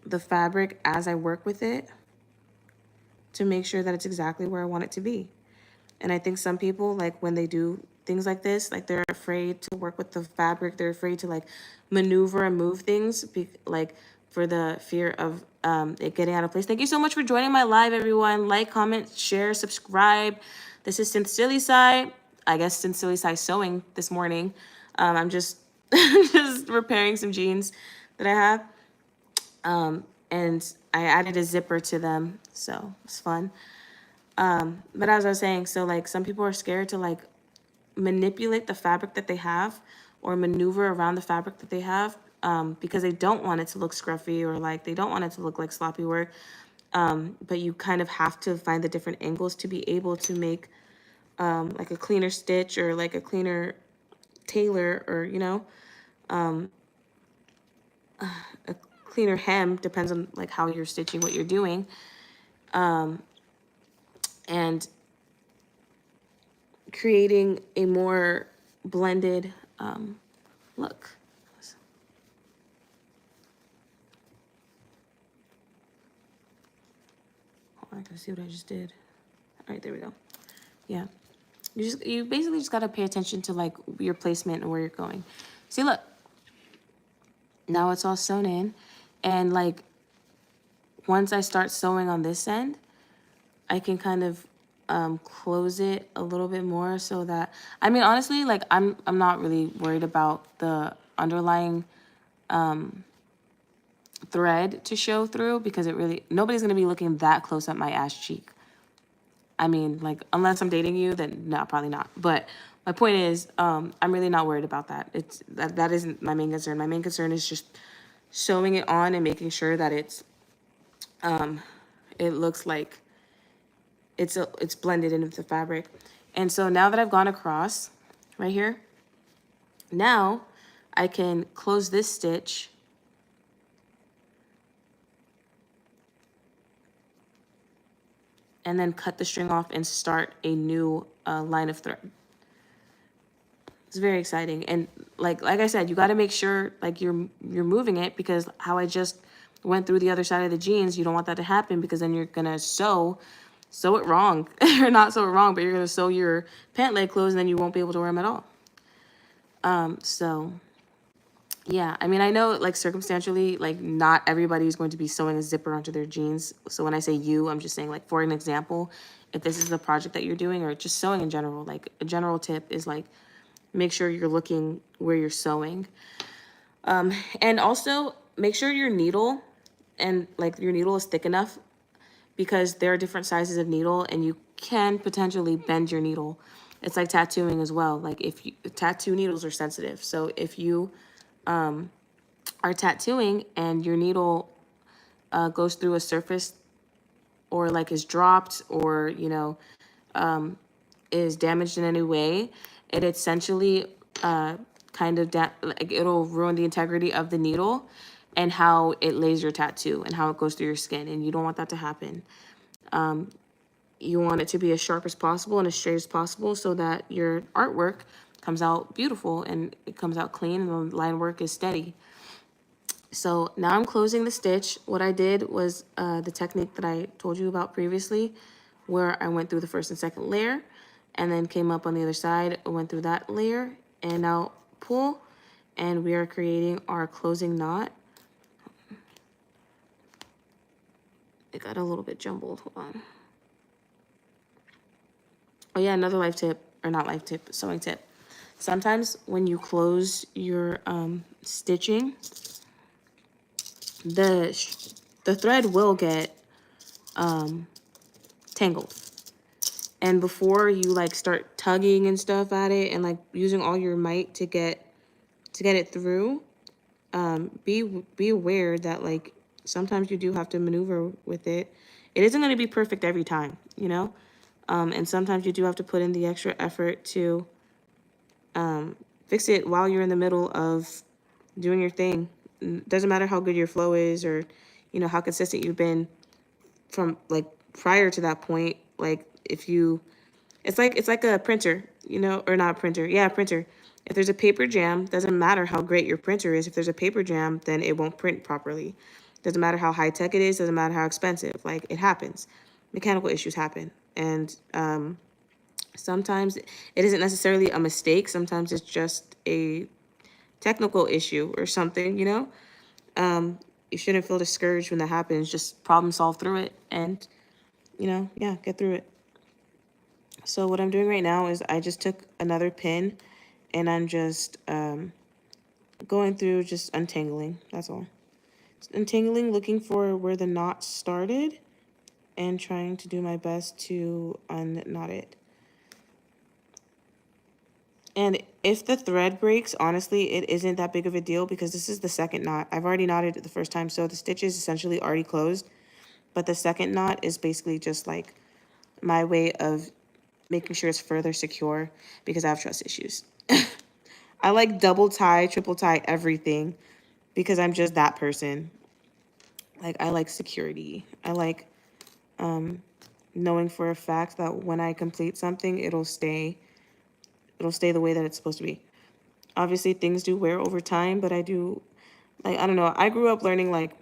the fabric as I work with it to make sure that it's exactly where I want it to be. And I think some people, like when they do things like this, like they're afraid to work with the fabric. They're afraid to like maneuver and move things, like for the fear of it getting out of place. Thank you so much for joining my live, everyone. Like, comment, share, subscribe. This is Sincerely Sai. I guess Sincerely Sai sewing this morning. I'm just just repairing some jeans that I have. And I added a zipper to them, so it's fun. But as I was saying, so like some people are scared to like manipulate the fabric that they have or maneuver around the fabric that they have because they don't want it to look scruffy, or like they don't want it to look like sloppy work. But you kind of have to find the different angles to be able to make like a cleaner stitch, or like a cleaner tailor, or, you know, a cleaner hem, depends on like how you're stitching, what you're doing. And creating a more blended look. Hold on, I can see what I just did. All right, there we go. Yeah. You basically just got to pay attention to like your placement and where you're going. See, look. Now it's all sewn in. And like once I start sewing on this end, I can kind of close it a little bit more, so that, I mean, honestly, like I'm not really worried about the underlying thread to show through, because it really, nobody's going to be looking that close at my ass cheek. I mean, like, unless I'm dating you, then no, probably not. But my point is, I'm really not worried about that. That isn't my main concern. My main concern is just sewing it on and making sure that it looks like it's blended in with the fabric. And so now that I've gone across right here, now I can close this stitch and then cut the string off and start a new line of thread. It's very exciting. And like I said, you got to make sure like you're moving it, because how I just went through the other side of the jeans, you don't want that to happen, because then you're gonna sew it wrong. Or not sew it wrong, but you're gonna sew your pant leg closed, and then you won't be able to wear them at all. So yeah, I mean, I know like circumstantially, like not everybody is going to be sewing a zipper onto their jeans. So when I say you, I'm just saying like, for an example, if this is the project that you're doing, or just sewing in general, like a general tip is like, make sure you're looking where you're sewing. And also make sure your needle is thick enough, because there are different sizes of needle and you can potentially bend your needle. It's like tattooing as well. Like tattoo needles are sensitive. So if you are tattooing and your needle goes through a surface, or like is dropped, or, you know, is damaged in any way, it essentially kind of like it'll ruin the integrity of the needle and how it lays your tattoo and how it goes through your skin, and you don't want that to happen. You want it to be as sharp as possible and as straight as possible, so that your artwork comes out beautiful and it comes out clean and the line work is steady. So now I'm closing the stitch. What I did was the technique that I told you about previously, where I went through the first and second layer and then came up on the other side, went through that layer, and now pull, and we are creating our closing knot. It got a little bit jumbled, hold on. Oh yeah, another life tip, or not life tip, sewing tip. Sometimes when you close your stitching, the thread will get tangled. And before you like start tugging and stuff at it and like using all your might to get it through, be aware that like sometimes you do have to maneuver with it. It isn't going to be perfect every time, you know? And sometimes you do have to put in the extra effort to fix it while you're in the middle of doing your thing. Doesn't matter how good your flow is, or, you know, how consistent you've been from like prior to that point. Like if you, it's like a printer, you know, or not a printer. Yeah, a printer. If there's a paper jam, doesn't matter how great your printer is. If there's a paper jam, then it won't print properly. Doesn't matter how high tech it is. Doesn't matter how expensive. Like, it happens. Mechanical issues happen. And sometimes it isn't necessarily a mistake. Sometimes it's just a technical issue or something, you know? You shouldn't feel discouraged when that happens. Just problem solve through it and, you know, yeah, get through it. So what I'm doing right now is I just took another pin and I'm just going through, just untangling. That's all. Just untangling, looking for where the knot started and trying to do my best to unknot it. And if the thread breaks, honestly, it isn't that big of a deal because this is the second knot. I've already knotted it the first time, so the stitch is essentially already closed. But the second knot is basically just like my way of making sure it's further secure because I have trust issues. I like double tie, triple tie everything because I'm just that person. Like, I like security. I like knowing for a fact that when I complete something, it'll stay the way that it's supposed to be. Obviously, things do wear over time, but I do, like, I don't know. I grew up learning, like,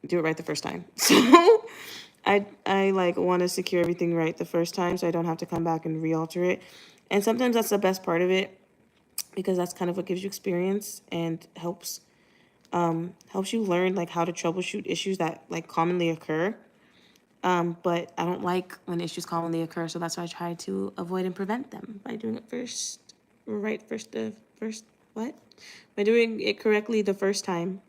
do it right the first time. So I like want to secure everything right the first time so I don't have to come back and re-alter it. And sometimes that's the best part of it because that's kind of what gives you experience and helps you learn like how to troubleshoot issues that like commonly occur. But I don't like when issues commonly occur, so that's why I try to avoid and prevent them by doing it first what? By doing it correctly the first time.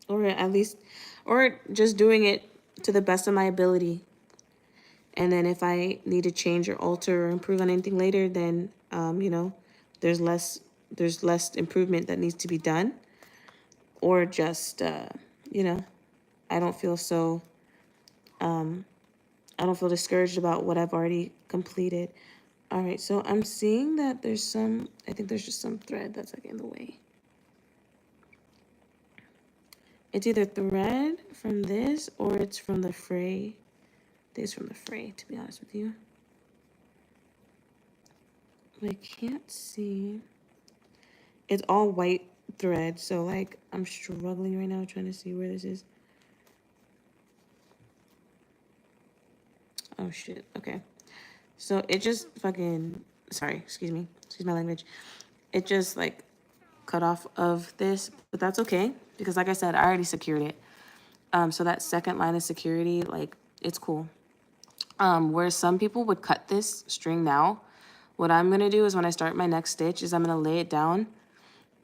Or at least, or just doing it to the best of my ability. And then if I need to change or alter or improve on anything later, then, there's less, there's less improvement that needs to be done. Or just, you know, I don't feel so, I don't feel discouraged about what I've already completed. All right, so I'm seeing that I think there's just some thread that's like in the way. It's either thread from this or it's from the fray. This from the fray, to be honest with you. But I can't see. It's all white thread, so like I'm struggling right now trying to see where this is. Oh shit, okay. So it just fucking, sorry, excuse me, excuse my language. It just like cut off of this, but that's okay because like I said, I already secured it. So that second line of security, like it's cool. Where some people would cut this string now, what I'm gonna do is when I start my next stitch is I'm gonna lay it down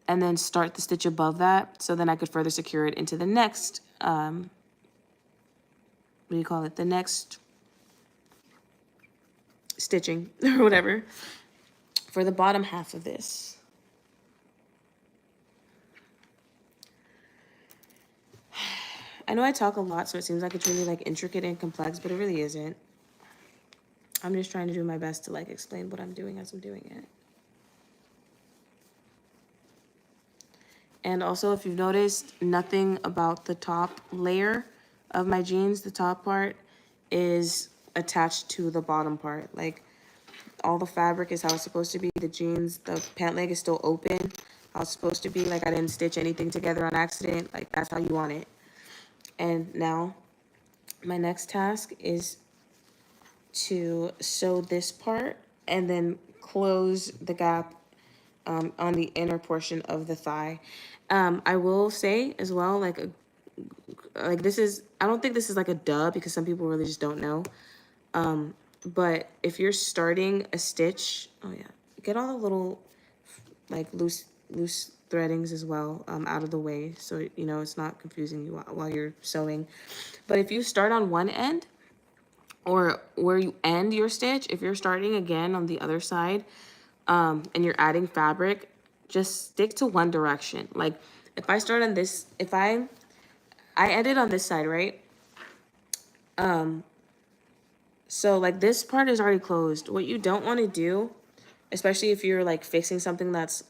and then start the stitch above that so then I could further secure it into the next, what do you call it? The next stitching or whatever for the bottom half of this. I know I talk a lot, so it seems like it's really like intricate and complex, but it really isn't. I'm just trying to do my best to like explain what I'm doing as I'm doing it. And also, if you've noticed, nothing about the top layer of my jeans, the top part, is attached to the bottom part. Like, all the fabric is how it's supposed to be. The jeans, the pant leg is still open. How it's supposed to be. Like, I didn't stitch anything together on accident. Like, that's how you want it. And now, my next task is to sew this part and then close the gap on the inner portion of the thigh. I will say as well, like this is, I don't think this is like a duh because some people really just don't know. But if you're starting a stitch, oh yeah, get all the little like loose threadings as well out of the way so you know it's not confusing you while you're sewing. But if you start on one end or where you end your stitch, if you're starting again on the other side, and you're adding fabric, just stick to one direction. Like if I start on this, if I ended on this side, right? So like this part is already closed. What you don't want to do, especially if you're like fixing something that's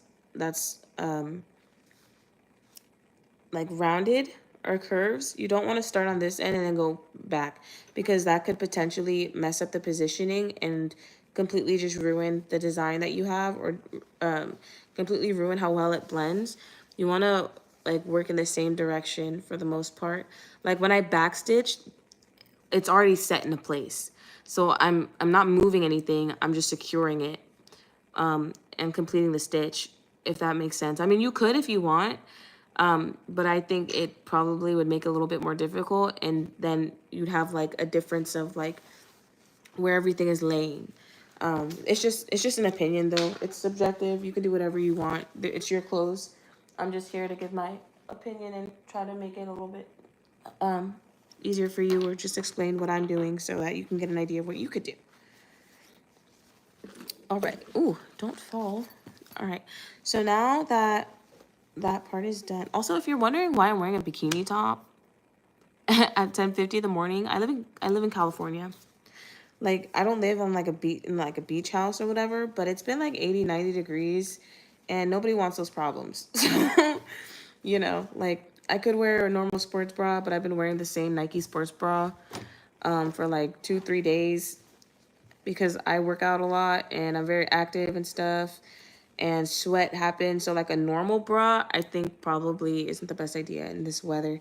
like rounded or curves, you don't want to start on this end and then go back because that could potentially mess up the positioning and completely just ruin the design that you have or completely ruin how well it blends. You want to like work in the same direction for the most part. Like when I backstitch, it's already set into place. So I'm not moving anything. I'm just securing it and completing the stitch, if that makes sense. I mean, you could if you want, but I think it probably would make it a little bit more difficult, and then you'd have like a difference of like where everything is laying. It's just an opinion though. It's subjective. You can do whatever you want. It's your clothes. I'm just here to give my opinion and try to make it a little bit easier for you, or just explain what I'm doing so that you can get an idea of what you could do. All right. Ooh, don't fall. All right. So now that that part is done. Also, if you're wondering why I'm wearing a bikini top at 10:50 in the morning, I live in California. Like, I don't live on like a beach in like a beach house or whatever, but it's been like 80, 90 degrees and nobody wants those problems. You know, like I could wear a normal sports bra, but I've been wearing the same Nike sports bra for like 2, 3 days because I work out a lot and I'm very active and stuff and sweat happens. So like a normal bra, I think probably isn't the best idea in this weather.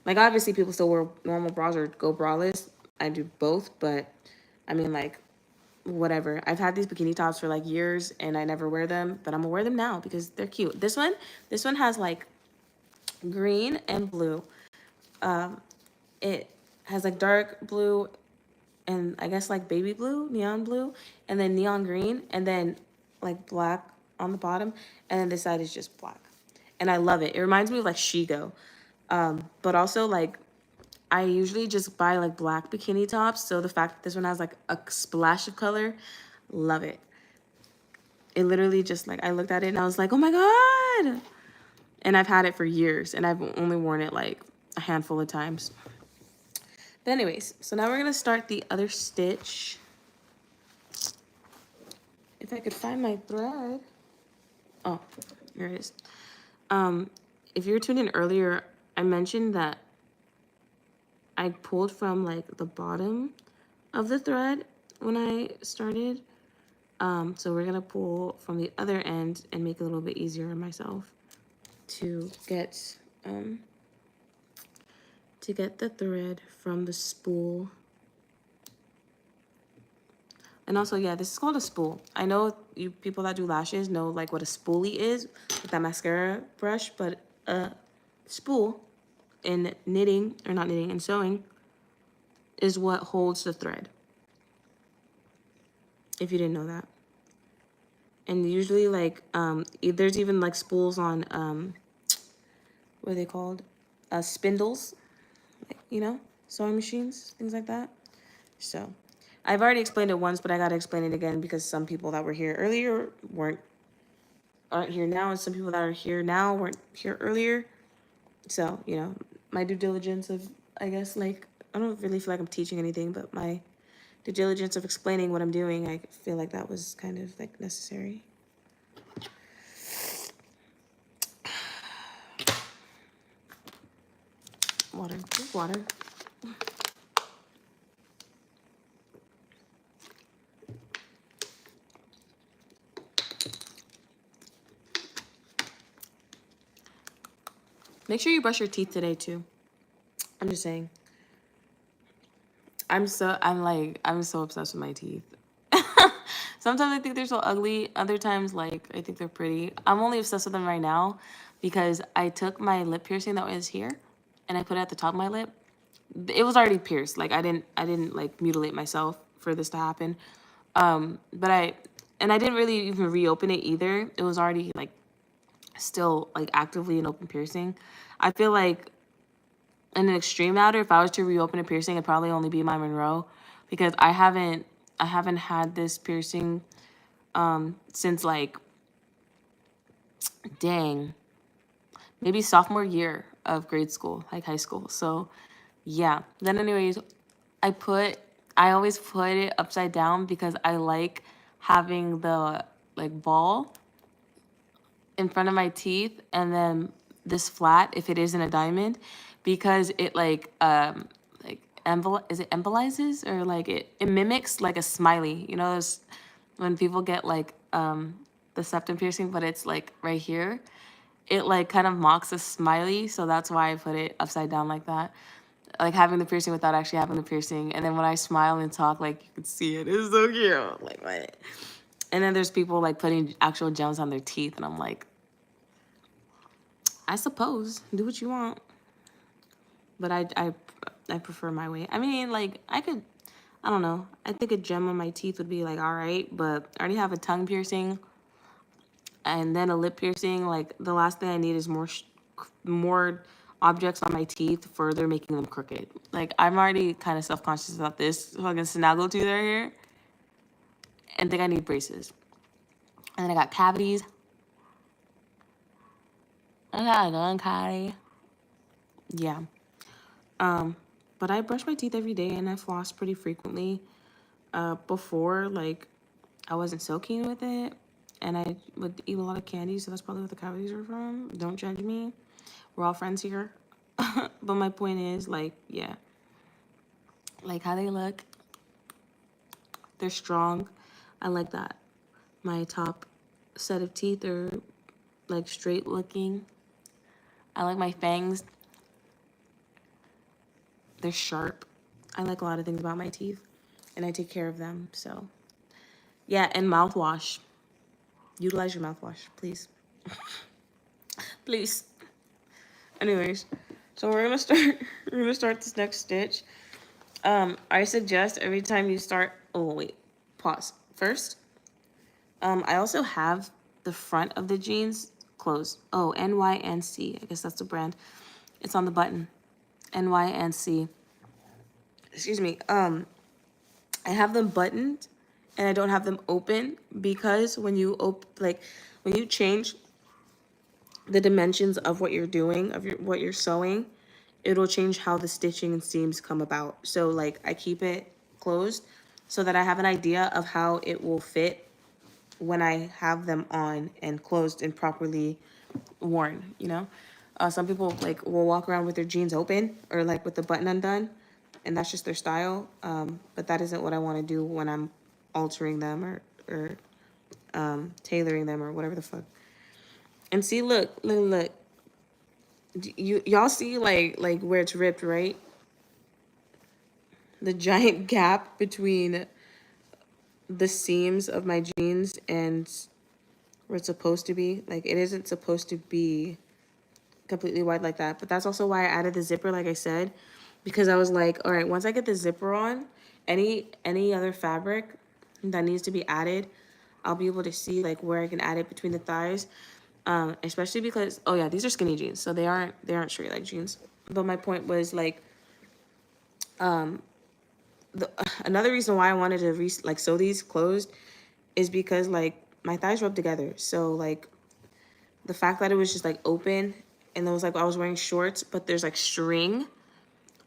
Like obviously people still wear normal bras or go braless. I do both, but I mean like whatever. I've had these bikini tops for like years and I never wear them, but I'm gonna wear them now because they're cute. This one has like green and blue. It has like dark blue and I guess like baby blue, neon blue, and then neon green, and then like black on the bottom, and then this side is just black. And I love it. It reminds me of like Shigo. But also like I usually just buy like black bikini tops, so the fact that this one has like a splash of color, love it. It literally just like I looked at it and I was like, oh my God. And I've had it for years and I've only worn it like a handful of times. But anyways, so now we're gonna start the other stitch. If I could find my thread. Oh, here it is. If you were tuned in earlier, I mentioned that I pulled from like the bottom of the thread when I started. So we're gonna pull from the other end and make it a little bit easier on myself to get the thread from the spool. And also, yeah, this is called a spool. I know you people that do lashes know like what a spoolie is, with that mascara brush, but a spool in knitting, or not knitting, in sewing, is what holds the thread. If you didn't know that. And usually like there's even like spools on what are they called? Spindles, you know, sewing machines, things like that. So I've already explained it once, but I gotta explain it again because some people that were here earlier aren't here now, and some people that are here now weren't here earlier. So, you know, my due diligence of, I guess, like, I don't really feel like I'm teaching anything, but my due diligence of explaining what I'm doing, I feel like that was kind of like necessary. Water, drink water. Make sure you brush your teeth today too. I'm just saying. I'm so obsessed with my teeth. Sometimes I think they're so ugly. Other times, like, I think they're pretty. I'm only obsessed with them right now because I took my lip piercing that was here and I put it at the top of my lip. It was already pierced. Like, I didn't like mutilate myself for this to happen. But I didn't really even reopen it either. It was already like still like actively an open piercing. I feel like in an extreme matter, if I was to reopen a piercing, it'd probably only be my Monroe, because I haven't had this piercing since like, dang, maybe sophomore year of grade school, like high school. So yeah. Then anyways, I always put it upside down because I like having the like ball in front of my teeth and then this flat if it isn't a diamond, because it like is it embolizes, or like it mimics like a smiley, you know, when people get like the septum piercing but it's like right here, it like kind of mocks a smiley, so that's why I put it upside down like that, like having the piercing without actually having the piercing. And then when I smile and talk, like you can see it. It's so cute. Like what? And then there's people like putting actual gems on their teeth, and I'm like, I suppose, do what you want. But I prefer my way. I mean, like, I don't know. I think a gem on my teeth would be like, all right, but I already have a tongue piercing and then a lip piercing. Like, the last thing I need is more objects on my teeth, further making them crooked. Like, I'm already kind of self-conscious about this fucking snaggletooth right here and think I need braces. And then I got cavities. I got a gun cavity. Yeah. But I brush my teeth every day and I floss pretty frequently. Before, like, I wasn't so keen with it. And I would eat a lot of candy, so that's probably what the cavities are from. Don't judge me. We're all friends here. But my point is, like, yeah. Like how they look. They're strong. I like that. My top set of teeth are like straight looking. I like my fangs. They're sharp. I like a lot of things about my teeth and I take care of them. So yeah, and mouthwash. Utilize your mouthwash, please. Please. Anyways, so we're gonna start we're gonna start this next stitch. I suggest every time you start, oh wait, pause. First, I also have the front of the jeans closed. Oh, NYNC. I guess that's the brand. It's on the button. NYNC. Excuse me. I have them buttoned and I don't have them open because when you when you change the dimensions of what you're doing, what you're sewing, it'll change how the stitching and seams come about. So like I keep it closed so that I have an idea of how it will fit when I have them on and closed and properly worn, you know? Some people like will walk around with their jeans open or like with the button undone, and that's just their style. But that isn't what I want to do when I'm altering them or tailoring them or whatever the fuck. And see, look. Y'all see like where it's ripped, right? The giant gap between the seams of my jeans and where it's supposed to be. Like it isn't supposed to be completely wide like that. But that's also why I added the zipper, like I said, because I was like, all right, once I get the zipper on, any other fabric that needs to be added, I'll be able to see like where I can add it between the thighs. Especially because, oh yeah, these are skinny jeans, so they aren't straight leg jeans. But my point was like, another reason why I wanted to sew these closed is because like my thighs rub together. So like the fact that it was just like open and it was like I was wearing shorts, but there's like string,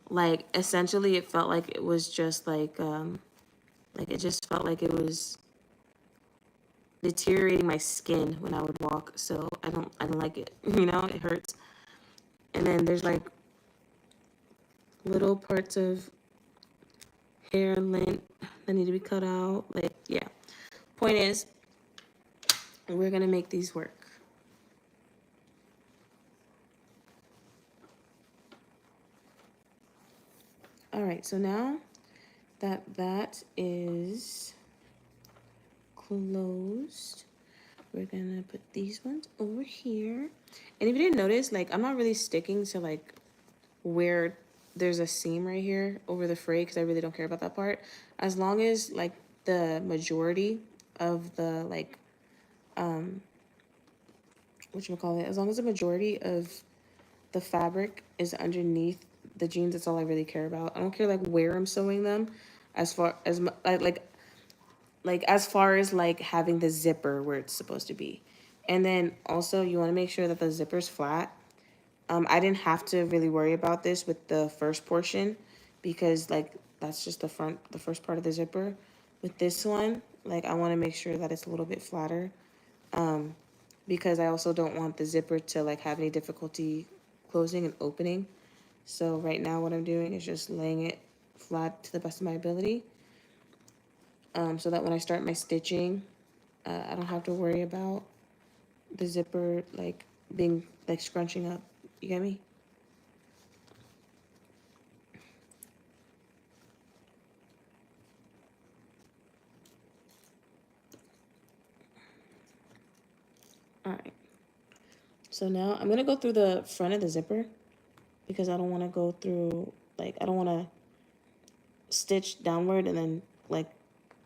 like essentially it felt like it was just like it just felt like it was deteriorating my skin when I would walk. So I don't like it. You know, it hurts. And then there's like little parts of hair lint that need to be cut out. Like, yeah. Point is, we're gonna make these work. All right, so now that is closed, we're gonna put these ones over here. And if you didn't notice, like I'm not really sticking to like where there's a seam right here over the fray because I really don't care about that part. As long as like the majority of the like whatchamacallit, as long as the majority of the fabric is underneath the jeans, that's all I really care about. I don't care like where I'm sewing them, as far as like as far as like having the zipper where it's supposed to be. And then also you want to make sure that the zipper's flat. I didn't have to really worry about this with the first portion because like that's just the first part of the zipper. With this one, like I want to make sure that it's a little bit flatter, because I also don't want the zipper to like have any difficulty closing and opening. So right now what I'm doing is just laying it flat to the best of my ability, so that when I start my stitching, I don't have to worry about the zipper like being like scrunching up. You get me? All right. So now I'm gonna go through the front of the zipper because I don't want to go through like I don't want to stitch downward and then like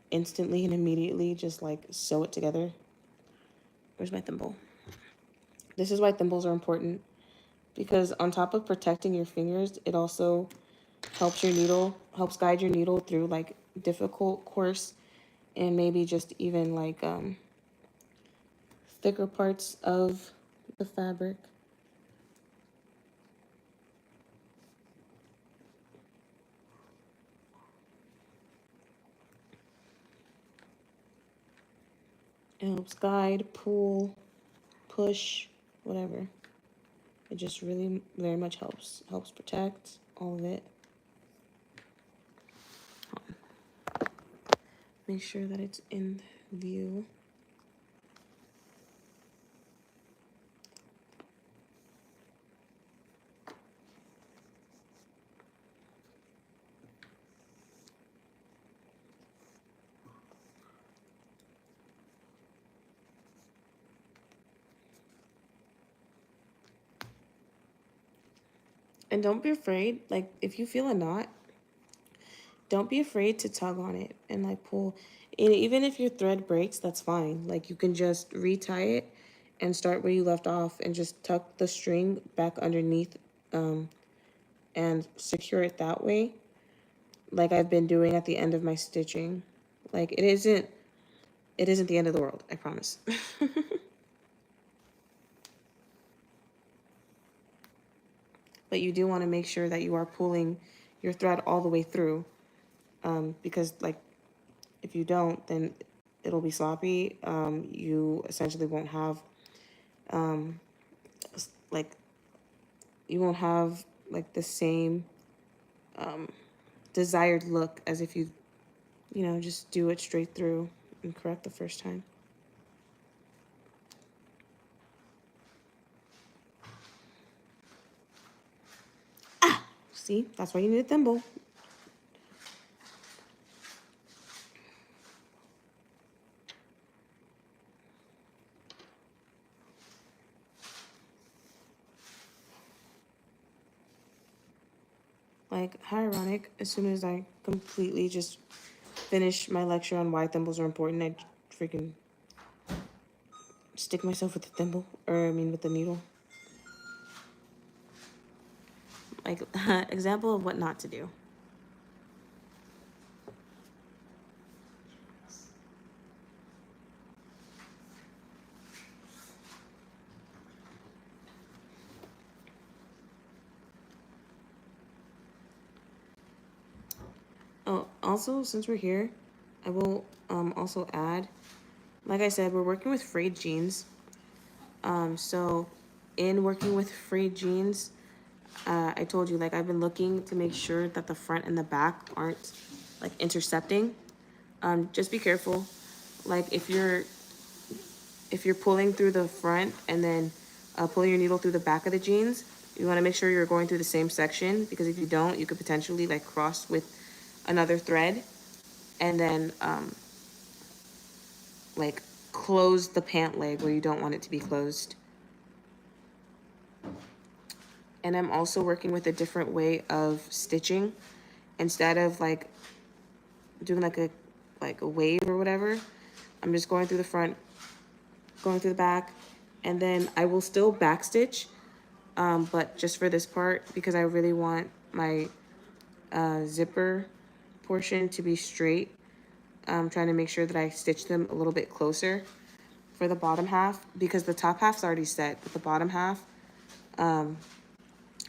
instantly and immediately just like sew it together. Where's my thimble? This is why thimbles are important, because on top of protecting your fingers, it also helps guide your needle through like difficult course and maybe just even like thicker parts of the fabric. It helps guide, pull, push, whatever. It just really very much helps protect all of it. Make sure that it's in view. And don't be afraid, like if you feel a knot, don't be afraid to tug on it and like pull. And even if your thread breaks, that's fine. Like you can just retie it and start where you left off and just tuck the string back underneath and secure it that way, like I've been doing at the end of my stitching. Like it isn't the end of the world, I promise. But you do want to make sure that you are pulling your thread all the way through, because like if you don't, then it'll be sloppy. You essentially won't have like the same desired look as if you know, just do it straight through and correct the first time. See, that's why you need a thimble. Like, how ironic, as soon as I completely just finish my lecture on why thimbles are important, I freaking stick myself with the thimble, or I mean with the needle. Like, example of what not to do. Oh, also, since we're here, I will also add, like I said, we're working with frayed jeans. So in working with frayed jeans, I told you, like, I've been looking to make sure that the front and the back aren't like intercepting. Just be careful. Like if you're pulling through the front and then pulling your needle through the back of the jeans, you want to make sure you're going through the same section, because if you don't, you could potentially like cross with another thread and then like close the pant leg where you don't want it to be closed. And I'm also working with a different way of stitching. Instead of like doing like a wave or whatever, I'm just going through the front, going through the back, and then I will still backstitch, but just for this part, because I really want my zipper portion to be straight. I'm trying to make sure that I stitch them a little bit closer for the bottom half, because the top half's already set, but the bottom half,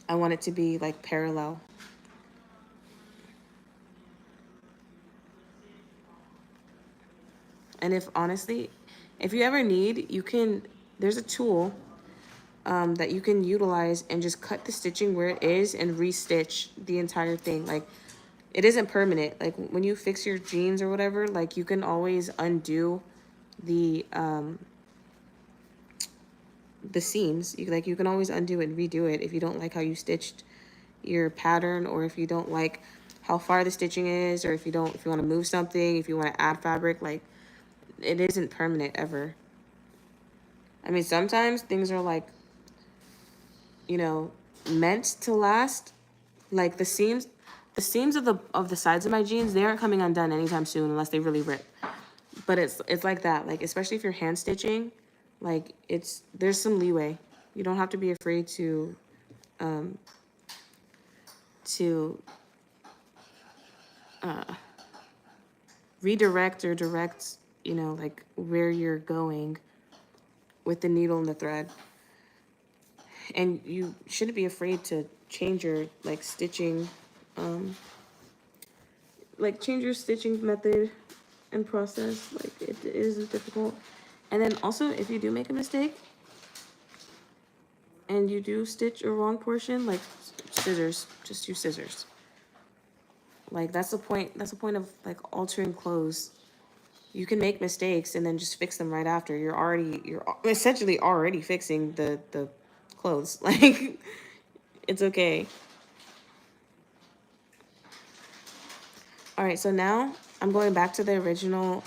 I want it to be like parallel. And if you ever need, there's a tool that you can utilize and just cut the stitching where it is and restitch the entire thing. Like, it isn't permanent. Like, when you fix your jeans or whatever, like, you can always undo the seams. You can always undo it and redo it if you don't like how you stitched your pattern, or if you don't like how far the stitching is, or if you want to move something, if you want to add fabric. Like, it isn't permanent ever. I mean, sometimes things are like, you know, meant to last. Like the seams of the sides of my jeans, they aren't coming undone anytime soon unless they really rip. But it's like that. Like, especially if you're hand stitching, like there's some leeway. You don't have to be afraid to redirect or direct, you know, like where you're going with the needle and the thread. And you shouldn't be afraid to change your like stitching, change your stitching method and process. Like it isn't difficult. And then also, if you do make a mistake and you do stitch a wrong portion, like scissors, just use scissors. Like that's the point. That's the point of like altering clothes. You can make mistakes and then just fix them right after. You're essentially already fixing the clothes. Like it's okay. All right, so now I'm going back to the original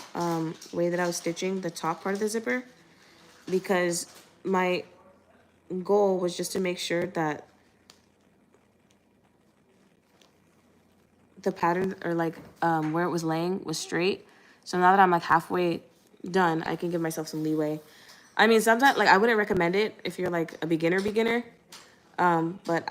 way that I was stitching the top part of the zipper, because my goal was just to make sure that the pattern, or like where it was laying, was straight. So now that I'm like halfway done, I can give myself some leeway. I mean, sometimes like I wouldn't recommend it if you're like a beginner, but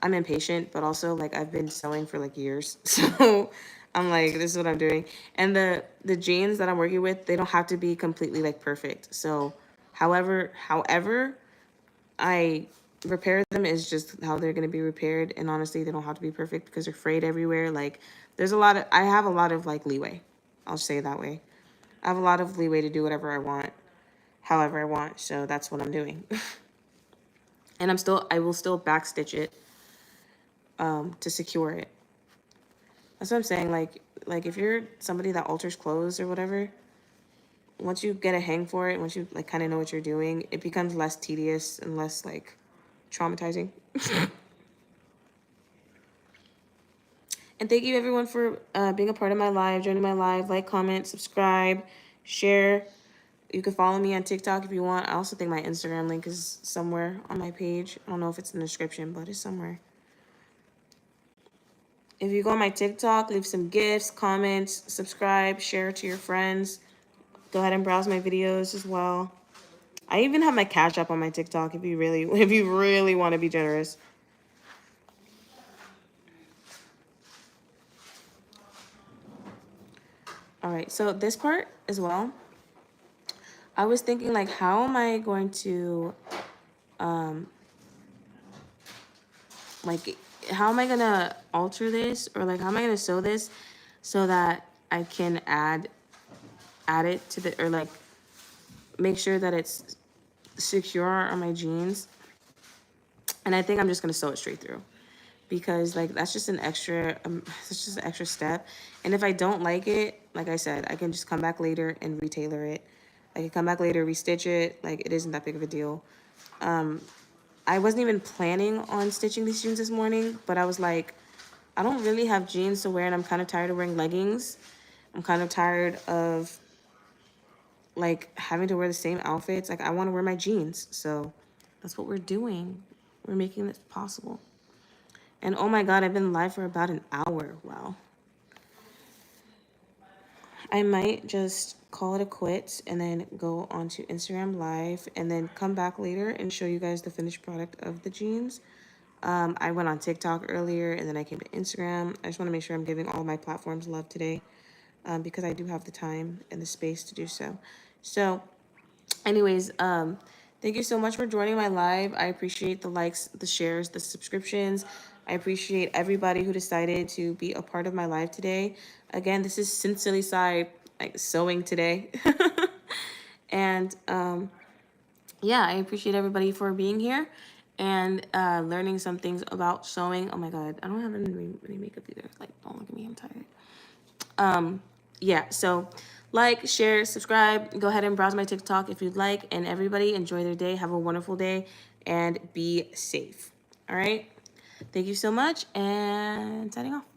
I'm impatient, but also like I've been sewing for like years. So I'm like, this is what I'm doing. And the jeans that I'm working with, they don't have to be completely like perfect. So however I repair them is just how they're going to be repaired. And honestly, they don't have to be perfect because they're frayed everywhere. Like I have a lot of like leeway. I'll say it that way. I have a lot of leeway to do whatever I want, however I want. So that's what I'm doing. And I will still backstitch it to secure it. That's what I'm saying. Like if you're somebody that alters clothes or whatever, once you get a hang for it, once you like kind of know what you're doing, it becomes less tedious and less like traumatizing. And thank you everyone for being a part of my live, joining my live. Like, comment, subscribe, share. You can follow me on TikTok if you want. I also think my Instagram link is somewhere on my page. I don't know if it's in the description, but it's somewhere. If you go on my TikTok, leave some gifts, comments, subscribe, share it to your friends. Go ahead and browse my videos as well. I even have my Cash App on my TikTok if you really want to be generous. All right, so this part as well, I was thinking like, how am I going to, like, how am I gonna alter this, or like, how am I gonna sew this so that I can add it to the, or like, make sure that it's secure on my jeans. And I think I'm just gonna sew it straight through, because like that's just an extra it's just an extra step. And if I don't like it, like I said, I can just come back later and retailor it. I can come back later, restitch it. Like it isn't that big of a deal. I wasn't even planning on stitching these jeans this morning, but I was like, I don't really have jeans to wear, and I'm kind of tired of wearing leggings. I'm kind of tired of like having to wear the same outfits. Like I want to wear my jeans. So that's what we're doing. We're making this possible. And oh my God, I've been live for about an hour. Wow. I might just call it a quits and then go onto Instagram live and then come back later and show you guys the finished product of the jeans. I went on TikTok earlier and then I came to Instagram. I just want to make sure I'm giving all my platforms love today, because I do have the time and the space to do so. So anyways, thank you so much for joining my live. I appreciate the likes, the shares, the subscriptions. I appreciate everybody who decided to be a part of my live today. Again, this is Sincerely Side, like sewing today. And yeah, I appreciate everybody for being here and learning some things about sewing. Oh my God, I don't have any makeup either. Like, don't look at me, I'm tired. Yeah, so like, share, subscribe, go ahead and browse my TikTok if you'd like, and everybody enjoy their day, have a wonderful day, and be safe. All right, thank you so much, and signing off.